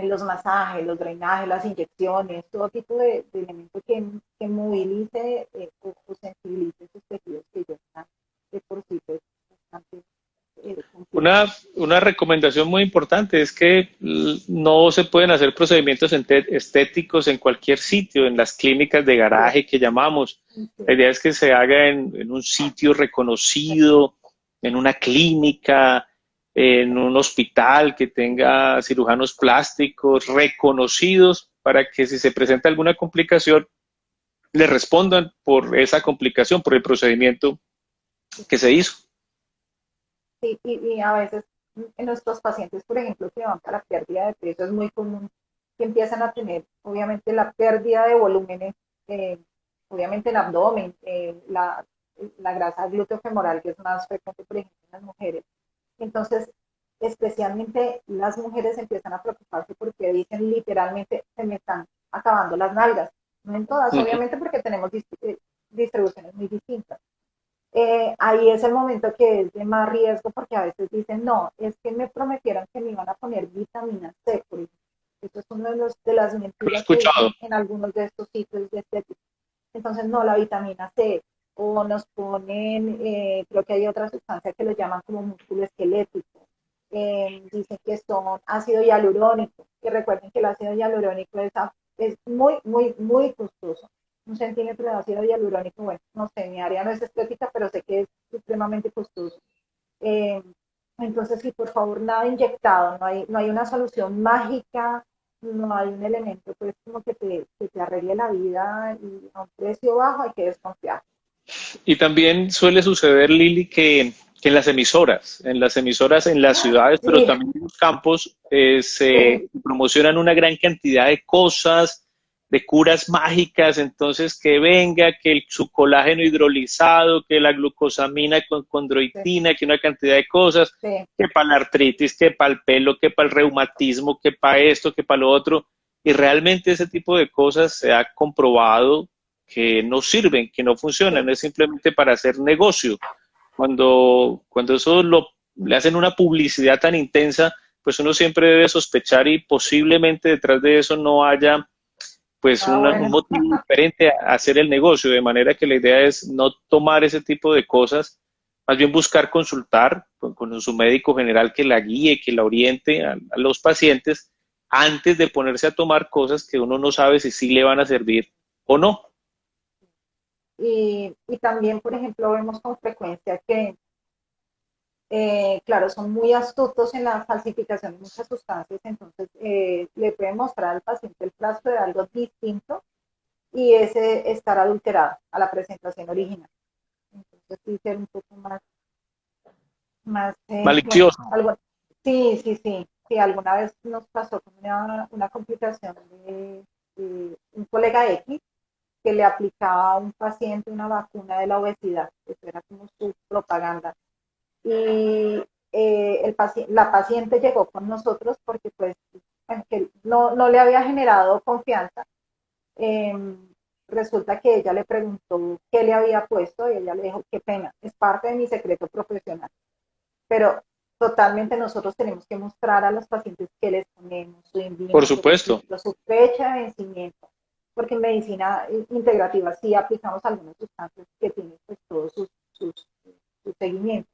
los masajes, los drenajes, las inyecciones, todo tipo de elementos que movilice o sensibilice esos tejidos que ya están de por sí pues, bastante una recomendación muy importante es que no se pueden hacer procedimientos estéticos en cualquier sitio, en las clínicas de garaje que llamamos. La idea es que se haga en un sitio reconocido, en una clínica, en un hospital que tenga cirujanos plásticos reconocidos para que si se presenta alguna complicación, le respondan por esa complicación, por el procedimiento que se hizo. Sí, y a veces en nuestros pacientes, por ejemplo, que van para pérdida de peso, es muy común que empiezan a tener, obviamente, la pérdida de volúmenes, obviamente el abdomen, la grasa glúteo-femoral, que es más frecuente, por ejemplo, en las mujeres. Entonces, especialmente las mujeres empiezan a preocuparse porque dicen literalmente, se me están acabando las nalgas. No en todas, obviamente, porque tenemos distribuciones muy distintas. Ahí es el momento que es de más riesgo porque a veces dicen, no, es que me prometieron que me iban a poner vitamina C, por ejemplo. Esto es una de las mentiras que dicen en algunos de estos sitios de estética. Entonces, no, la vitamina C, o nos ponen, creo que hay otra sustancia que lo llaman como músculo esquelético. Dicen que son ácido hialurónico, que recuerden que el ácido hialurónico es muy costoso. 1 centímetro de ácido hialurónico, bueno, no sé, mi área no es estética, pero sé que es supremamente costoso. Entonces, sí, por favor, nada inyectado, no hay una solución mágica, no hay un elemento pues como que te arregle la vida y a un precio bajo hay que desconfiar. Y también suele suceder, Lili, que en las emisoras, en las ciudades, Sí. pero también en los campos, se promocionan una gran cantidad de cosas, de curas mágicas, entonces que venga, que su colágeno hidrolizado, que la glucosamina con condroitina, que una cantidad de cosas, que para la artritis, que para el pelo, que para el reumatismo, que para esto, que para lo otro, y realmente ese tipo de cosas se ha comprobado que no sirven, que no funcionan, es simplemente para hacer negocio. Cuando eso le hacen una publicidad tan intensa, pues uno siempre debe sospechar y posiblemente detrás de eso no haya pues un Bueno, motivo diferente a hacer el negocio, de manera que la idea es no tomar ese tipo de cosas, más bien buscar consultar con su médico general que la guíe, que la oriente a los pacientes antes de ponerse a tomar cosas que uno no sabe si sí le van a servir o no. y también, por ejemplo, vemos con frecuencia que, claro, son muy astutos en la falsificación de muchas sustancias, entonces le pueden mostrar al paciente el frasco de algo distinto y ese estar adulterado a la presentación original. Entonces, sí, ser un poco más, bueno, Malicioso. algo, sí, sí, sí, sí, alguna vez nos pasó con una complicación de un colega X que le aplicaba a un paciente una vacuna de la obesidad, eso era como su propaganda. Y la paciente llegó con nosotros porque pues que no le había generado confianza. Eh, Resulta que ella le preguntó qué le había puesto y ella le dijo, qué pena, es parte de mi secreto profesional. Pero totalmente nosotros tenemos que mostrar a los pacientes qué les ponemos, su Por envío, su supuesto. registro, su fecha de vencimiento, porque en medicina integrativa sí aplicamos algunas sustancias que tienen pues todos sus seguimientos.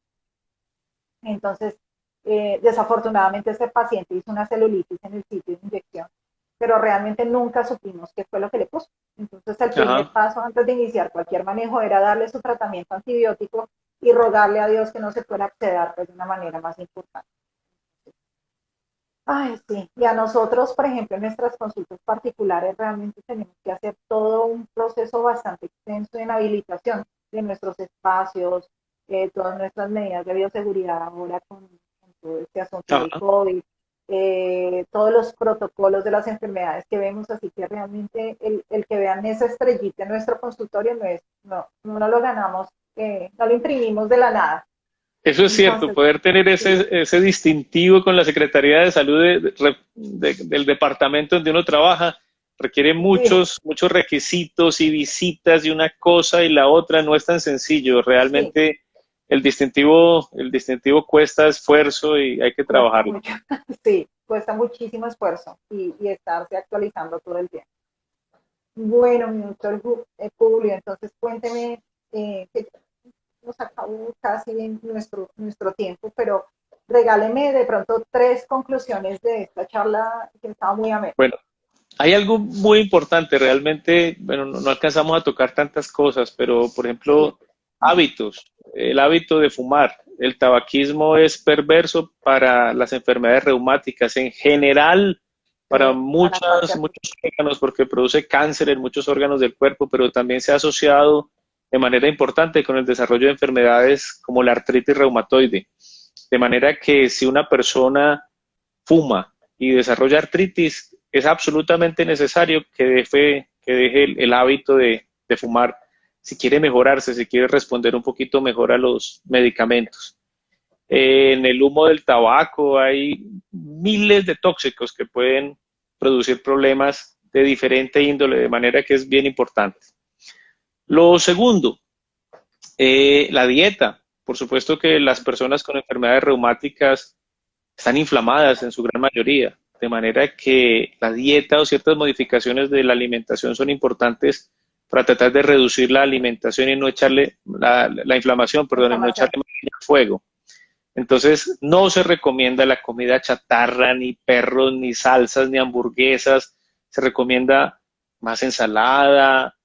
Entonces, desafortunadamente ese paciente hizo una celulitis en el sitio de inyección, pero realmente nunca supimos qué fue lo que le puso. Entonces, el primer Ajá. paso antes de iniciar cualquier manejo era darle su tratamiento antibiótico y rogarle a Dios que no se fuera a acceder pues, de una manera más importante. Ay, sí. Y a nosotros, por ejemplo, en nuestras consultas particulares, realmente tenemos que hacer todo un proceso bastante extenso en habilitación de nuestros espacios, todas nuestras medidas de bioseguridad ahora con todo este asunto del Ajá. COVID, todos los protocolos de las enfermedades que vemos, así que realmente el que vean esa estrellita en nuestro consultorio no lo ganamos, no lo imprimimos de la nada. Eso es cierto, Entonces, poder tener sí, ese distintivo con la Secretaría de Salud del departamento donde uno trabaja requiere sí, muchos requisitos y visitas y una cosa y la otra no es tan sencillo. sí. Realmente el distintivo cuesta esfuerzo y hay que Cuesta trabajarlo. mucho, sí, cuesta muchísimo esfuerzo y estarse actualizando todo el tiempo. Bueno, mi doctor Publio, entonces cuénteme, que nos acabó casi en nuestro tiempo, pero regáleme de pronto 3 conclusiones de esta charla que estaba muy amena. Bueno, hay algo muy importante, realmente, bueno, no alcanzamos a tocar tantas cosas, pero por Sí, ejemplo, hábitos, el hábito de fumar. El tabaquismo es perverso para las enfermedades reumáticas en general, para para cualquier tipo. muchos órganos, porque produce cáncer en muchos órganos del cuerpo, pero también se ha asociado de manera importante con el desarrollo de enfermedades como la artritis reumatoide. De manera que si una persona fuma y desarrolla artritis, es absolutamente necesario que deje el hábito de fumar si quiere mejorarse, si quiere responder un poquito mejor a los medicamentos. En el humo del tabaco hay miles de tóxicos que pueden producir problemas de diferente índole, de manera que es bien importante. Lo segundo, la dieta. Por supuesto que las personas con enfermedades reumáticas están inflamadas en su gran mayoría, de manera que la dieta o ciertas modificaciones de la alimentación son importantes para tratar de reducir la alimentación y no echarle la inflamación, perdón, y no Inflamación. echarle fuego. Entonces, no se recomienda la comida chatarra, ni perros, ni salsas, ni hamburguesas. Se recomienda más ensalada,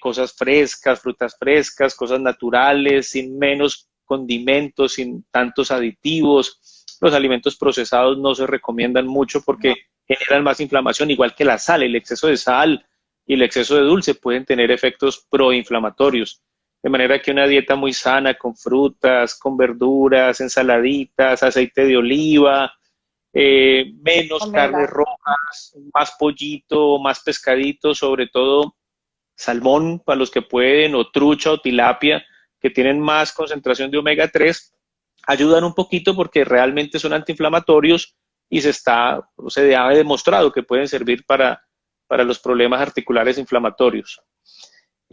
cosas frescas, frutas frescas, cosas naturales, sin menos condimentos, sin tantos aditivos. Los alimentos procesados no se recomiendan mucho porque No, generan más inflamación, igual que la sal. El exceso de sal y el exceso de dulce pueden tener efectos proinflamatorios. De manera que una dieta muy sana, con frutas, con verduras, ensaladitas, aceite de oliva, menos carnes omega. rojas, más pollito, más pescadito, sobre todo salmón para los que pueden, o trucha o tilapia, que tienen más concentración de omega 3, ayudan un poquito porque realmente son antiinflamatorios y se ha demostrado que pueden servir para los problemas articulares inflamatorios.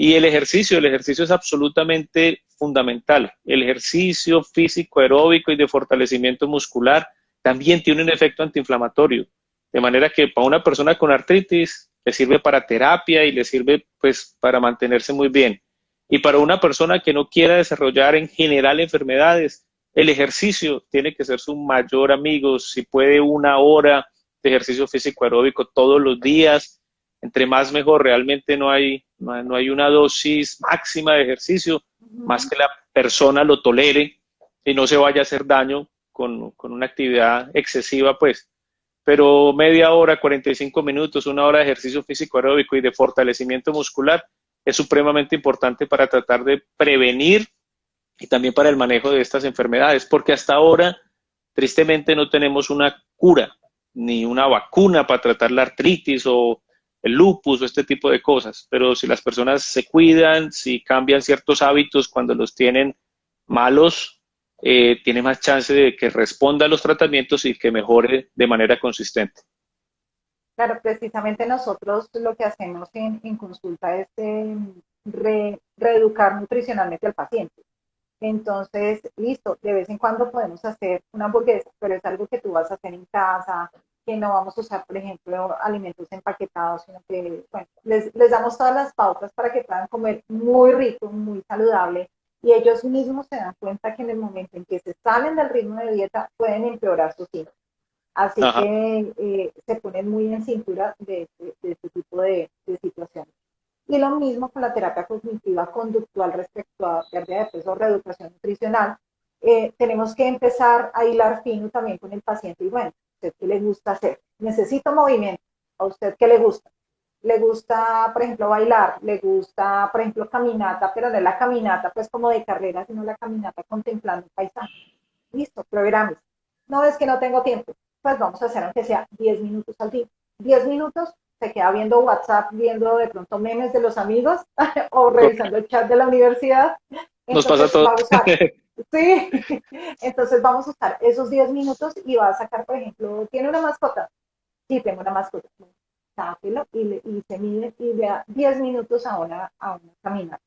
Y el ejercicio es absolutamente fundamental. El ejercicio físico, aeróbico y de fortalecimiento muscular también tiene un efecto antiinflamatorio. De manera que para una persona con artritis, le sirve para terapia y le sirve pues para mantenerse muy bien. Y para una persona que no quiera desarrollar en general enfermedades, el ejercicio tiene que ser su mayor amigo. Si puede 1 hora de ejercicio físico aeróbico todos los días, entre más mejor. Realmente no hay una dosis máxima de ejercicio, más que la persona lo tolere y no se vaya a hacer daño con una actividad excesiva, pues. Pero media hora, 45 minutos, 1 hora de ejercicio físico aeróbico y de fortalecimiento muscular es supremamente importante para tratar de prevenir y también para el manejo de estas enfermedades, porque hasta ahora, tristemente, no tenemos una cura ni una vacuna para tratar la artritis o el lupus o este tipo de cosas. Pero si las personas se cuidan, si cambian ciertos hábitos cuando los tienen malos, tiene más chance de que responda a los tratamientos y que mejore de manera consistente. Claro, precisamente nosotros lo que hacemos en consulta es reeducar nutricionalmente al paciente. Entonces, listo, de vez en cuando podemos hacer una hamburguesa, pero es algo que tú vas a hacer en casa, que no vamos a usar, por ejemplo, alimentos empaquetados, sino que, bueno, les damos todas las pautas para que puedan comer muy rico, muy saludable, y ellos mismos se dan cuenta que en el momento en que se salen del ritmo de dieta pueden empeorar sus síntomas. Así Ajá. que se ponen muy en cintura de este tipo de situaciones. Y lo mismo con la terapia cognitiva conductual respecto a pérdida de peso o reeducación nutricional. Tenemos que empezar a hilar fino también con el paciente y bueno, ¿usted qué le gusta hacer? Necesito movimiento. ¿A usted qué le gusta? Le gusta, por ejemplo, bailar, le gusta, por ejemplo, caminata, pero no es la caminata pues como de carrera, sino la caminata contemplando el paisaje. Listo, programes. No es que no tengo tiempo, pues vamos a hacer aunque sea 10 minutos al día. 10 minutos se queda viendo WhatsApp, viendo de pronto memes de los amigos o revisando el chat de la universidad. Nos pasa a Entonces todos. va a usar, sí, entonces vamos a usar esos 10 minutos y va a sacar, por ejemplo, ¿tiene una mascota? Sí, tengo una mascota. Sáquelo y se mide y vea 10 minutos a una caminata.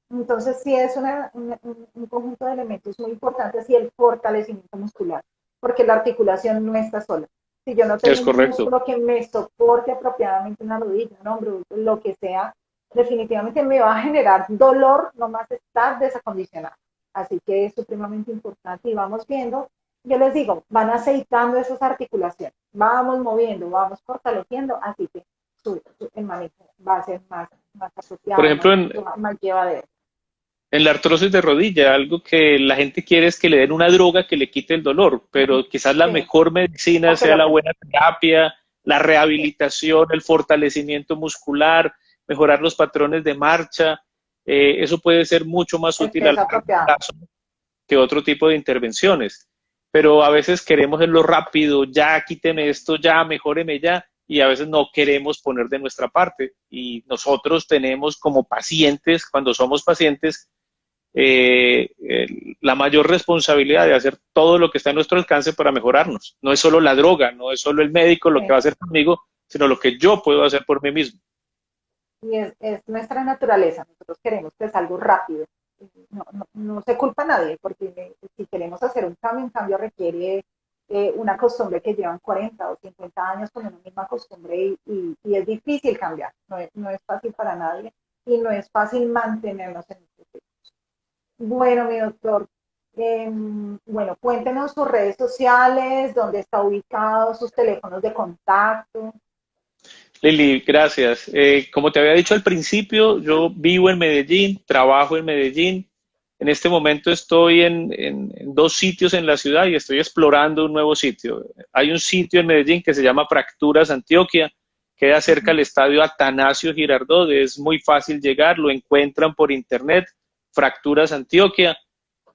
Entonces, sí es un conjunto de elementos muy importantes y el fortalecimiento muscular, porque la articulación no está sola. Si yo no tengo Es un correcto. músculo que me soporte apropiadamente una rodilla, un hombro, lo que sea, definitivamente me va a generar dolor nomás estar desacondicionado. Así que es supremamente importante y vamos viendo, yo les digo, van aceitando esas articulaciones, vamos moviendo, vamos fortaleciendo, así que el manejo va a ser más Por apropiado, ejemplo, más llevadero. en la artrosis de rodilla, algo que la gente quiere es que le den una droga que le quite el dolor, pero quizás la Sí, mejor medicina o que sea lo la que buena terapia, la sí, rehabilitación, el fortalecimiento muscular, mejorar los patrones de marcha. Eso puede ser mucho más el útil a peso largo apropiado. plazo que otro tipo de intervenciones. Pero a veces queremos en lo rápido, ya quíteme esto, ya mejóreme ya, y a veces no queremos poner de nuestra parte. Y nosotros tenemos como pacientes, cuando somos pacientes, la mayor responsabilidad de hacer todo lo que está a nuestro alcance para mejorarnos. No es solo la droga, no es solo el médico lo que Sí. va a hacer conmigo, sino lo que yo puedo hacer por mí mismo. Y es nuestra naturaleza. Nosotros queremos que es algo rápido. No se culpa a nadie, porque si queremos hacer un cambio requiere una costumbre que llevan 40 o 50 años con una misma costumbre y es difícil cambiar. No es fácil para nadie y no es fácil mantenernos en este tema. Bueno, mi doctor, bueno, cuéntenos sus redes sociales, dónde está ubicado, sus teléfonos de contacto. Lili, gracias. Como te había dicho al principio, yo vivo en Medellín, trabajo en Medellín. En este momento estoy en 2 sitios en la ciudad y estoy explorando un nuevo sitio. Hay un sitio en Medellín que se llama Fracturas Antioquia, queda cerca del estadio Atanasio Girardot, es muy fácil llegar, lo encuentran por internet, Fracturas Antioquia.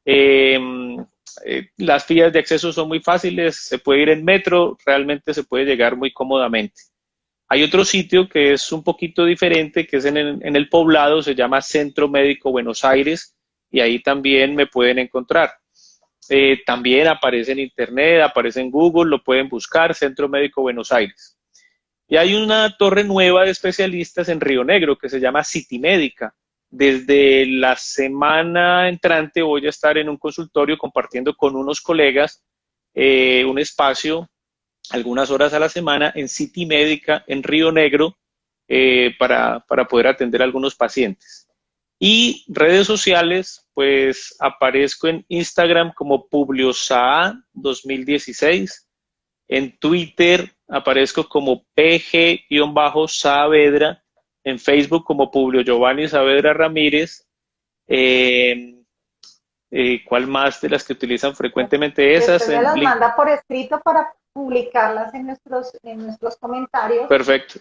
Eh, las vías de acceso son muy fáciles, se puede ir en metro, realmente se puede llegar muy cómodamente. Hay otro sitio que es un poquito diferente, que es en el Poblado, se llama Centro Médico Buenos Aires, y ahí también me pueden encontrar. También aparece en Internet, aparece en Google, lo pueden buscar, Centro Médico Buenos Aires. Y hay una torre nueva de especialistas en Río Negro que se llama City Médica. Desde la semana entrante voy a estar en un consultorio compartiendo con unos colegas un espacio algunas horas a la semana en City Médica en Río Negro, para poder atender a algunos pacientes. Y redes sociales, pues aparezco en Instagram como Publiosaa 2016. En Twitter aparezco como PG-Saavedra. En Facebook como Publio Giovanni Saavedra Ramírez. ¿Cuál más de las que utilizan frecuentemente? Esas. Después me las manda por escrito para publicarlas en nuestros comentarios. Perfecto.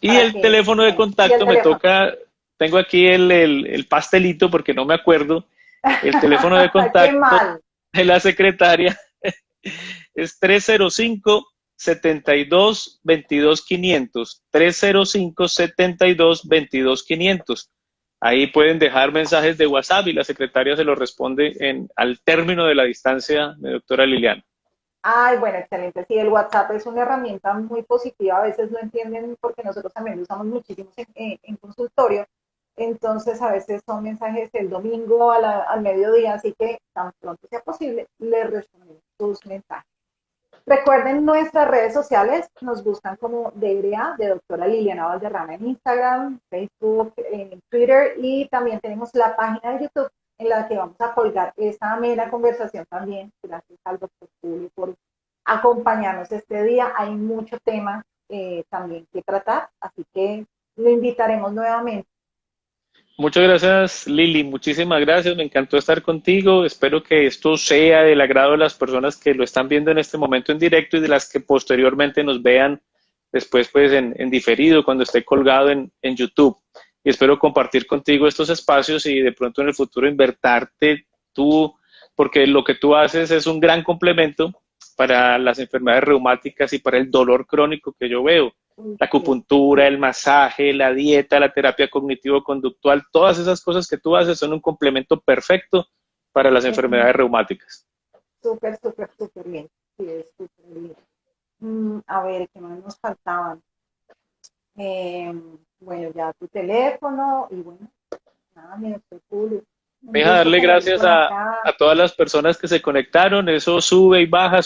Y el teléfono de contacto me toca, tengo aquí el pastelito porque no me acuerdo. El teléfono de contacto de la secretaria es 305-72-22-500. 305-72-22-500. Ahí pueden dejar mensajes de WhatsApp y la secretaria se los responde al término de la distancia de doctora Liliana. Ay, bueno, excelente. Sí, el WhatsApp es una herramienta muy positiva. A veces no entienden porque nosotros también lo usamos muchísimo en consultorio. Entonces, a veces son mensajes el domingo al mediodía, así que tan pronto sea posible, les respondemos sus mensajes. Recuerden nuestras redes sociales, nos buscan como DRA, de doctora Liliana Valderrama, en Instagram, Facebook, en Twitter, y también tenemos la página de YouTube en la que vamos a colgar esta amena conversación también. Gracias al doctor Julio por acompañarnos este día. Hay mucho tema también que tratar, así que lo invitaremos nuevamente. Muchas gracias, Lili. Muchísimas gracias. Me encantó estar contigo. Espero que esto sea del agrado de las personas que lo están viendo en este momento en directo y de las que posteriormente nos vean después pues en diferido cuando esté colgado en YouTube. Y espero compartir contigo estos espacios y de pronto en el futuro invertarte tú, porque lo que tú haces es un gran complemento para las enfermedades reumáticas y para el dolor crónico que yo veo. La acupuntura, el masaje, la dieta, la terapia cognitivo-conductual, todas esas cosas que tú haces son un complemento perfecto para las enfermedades reumáticas. Súper, súper, súper bien. Sí, es súper bien. A ver, ¿qué más nos faltaban? Bueno, ya tu teléfono y bueno, nada, mi doctor Julio. Deja darle gracias a todas las personas que se conectaron. Eso sube y baja,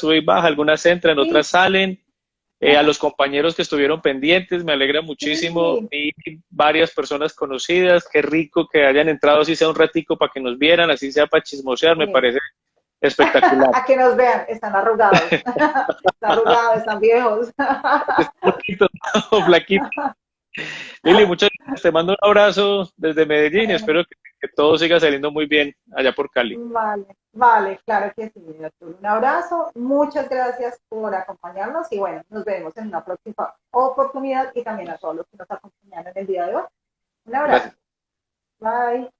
algunas entran, otras salen. A los compañeros que estuvieron pendientes, me alegra muchísimo. Vi varias personas conocidas, qué rico que hayan entrado, así sea un ratico para que nos vieran, así sea para chismosear, me parece espectacular. A que nos vean, están arrugados, están viejos. Flaquito, flaquito. Lili, muchas gracias, te mando un abrazo desde Medellín, espero que todo siga saliendo muy bien allá por Cali. Vale, claro que sí. Un abrazo, muchas gracias por acompañarnos y bueno, nos vemos en una próxima oportunidad y también a todos los que nos acompañaron el día de hoy. Un abrazo. Gracias. Bye.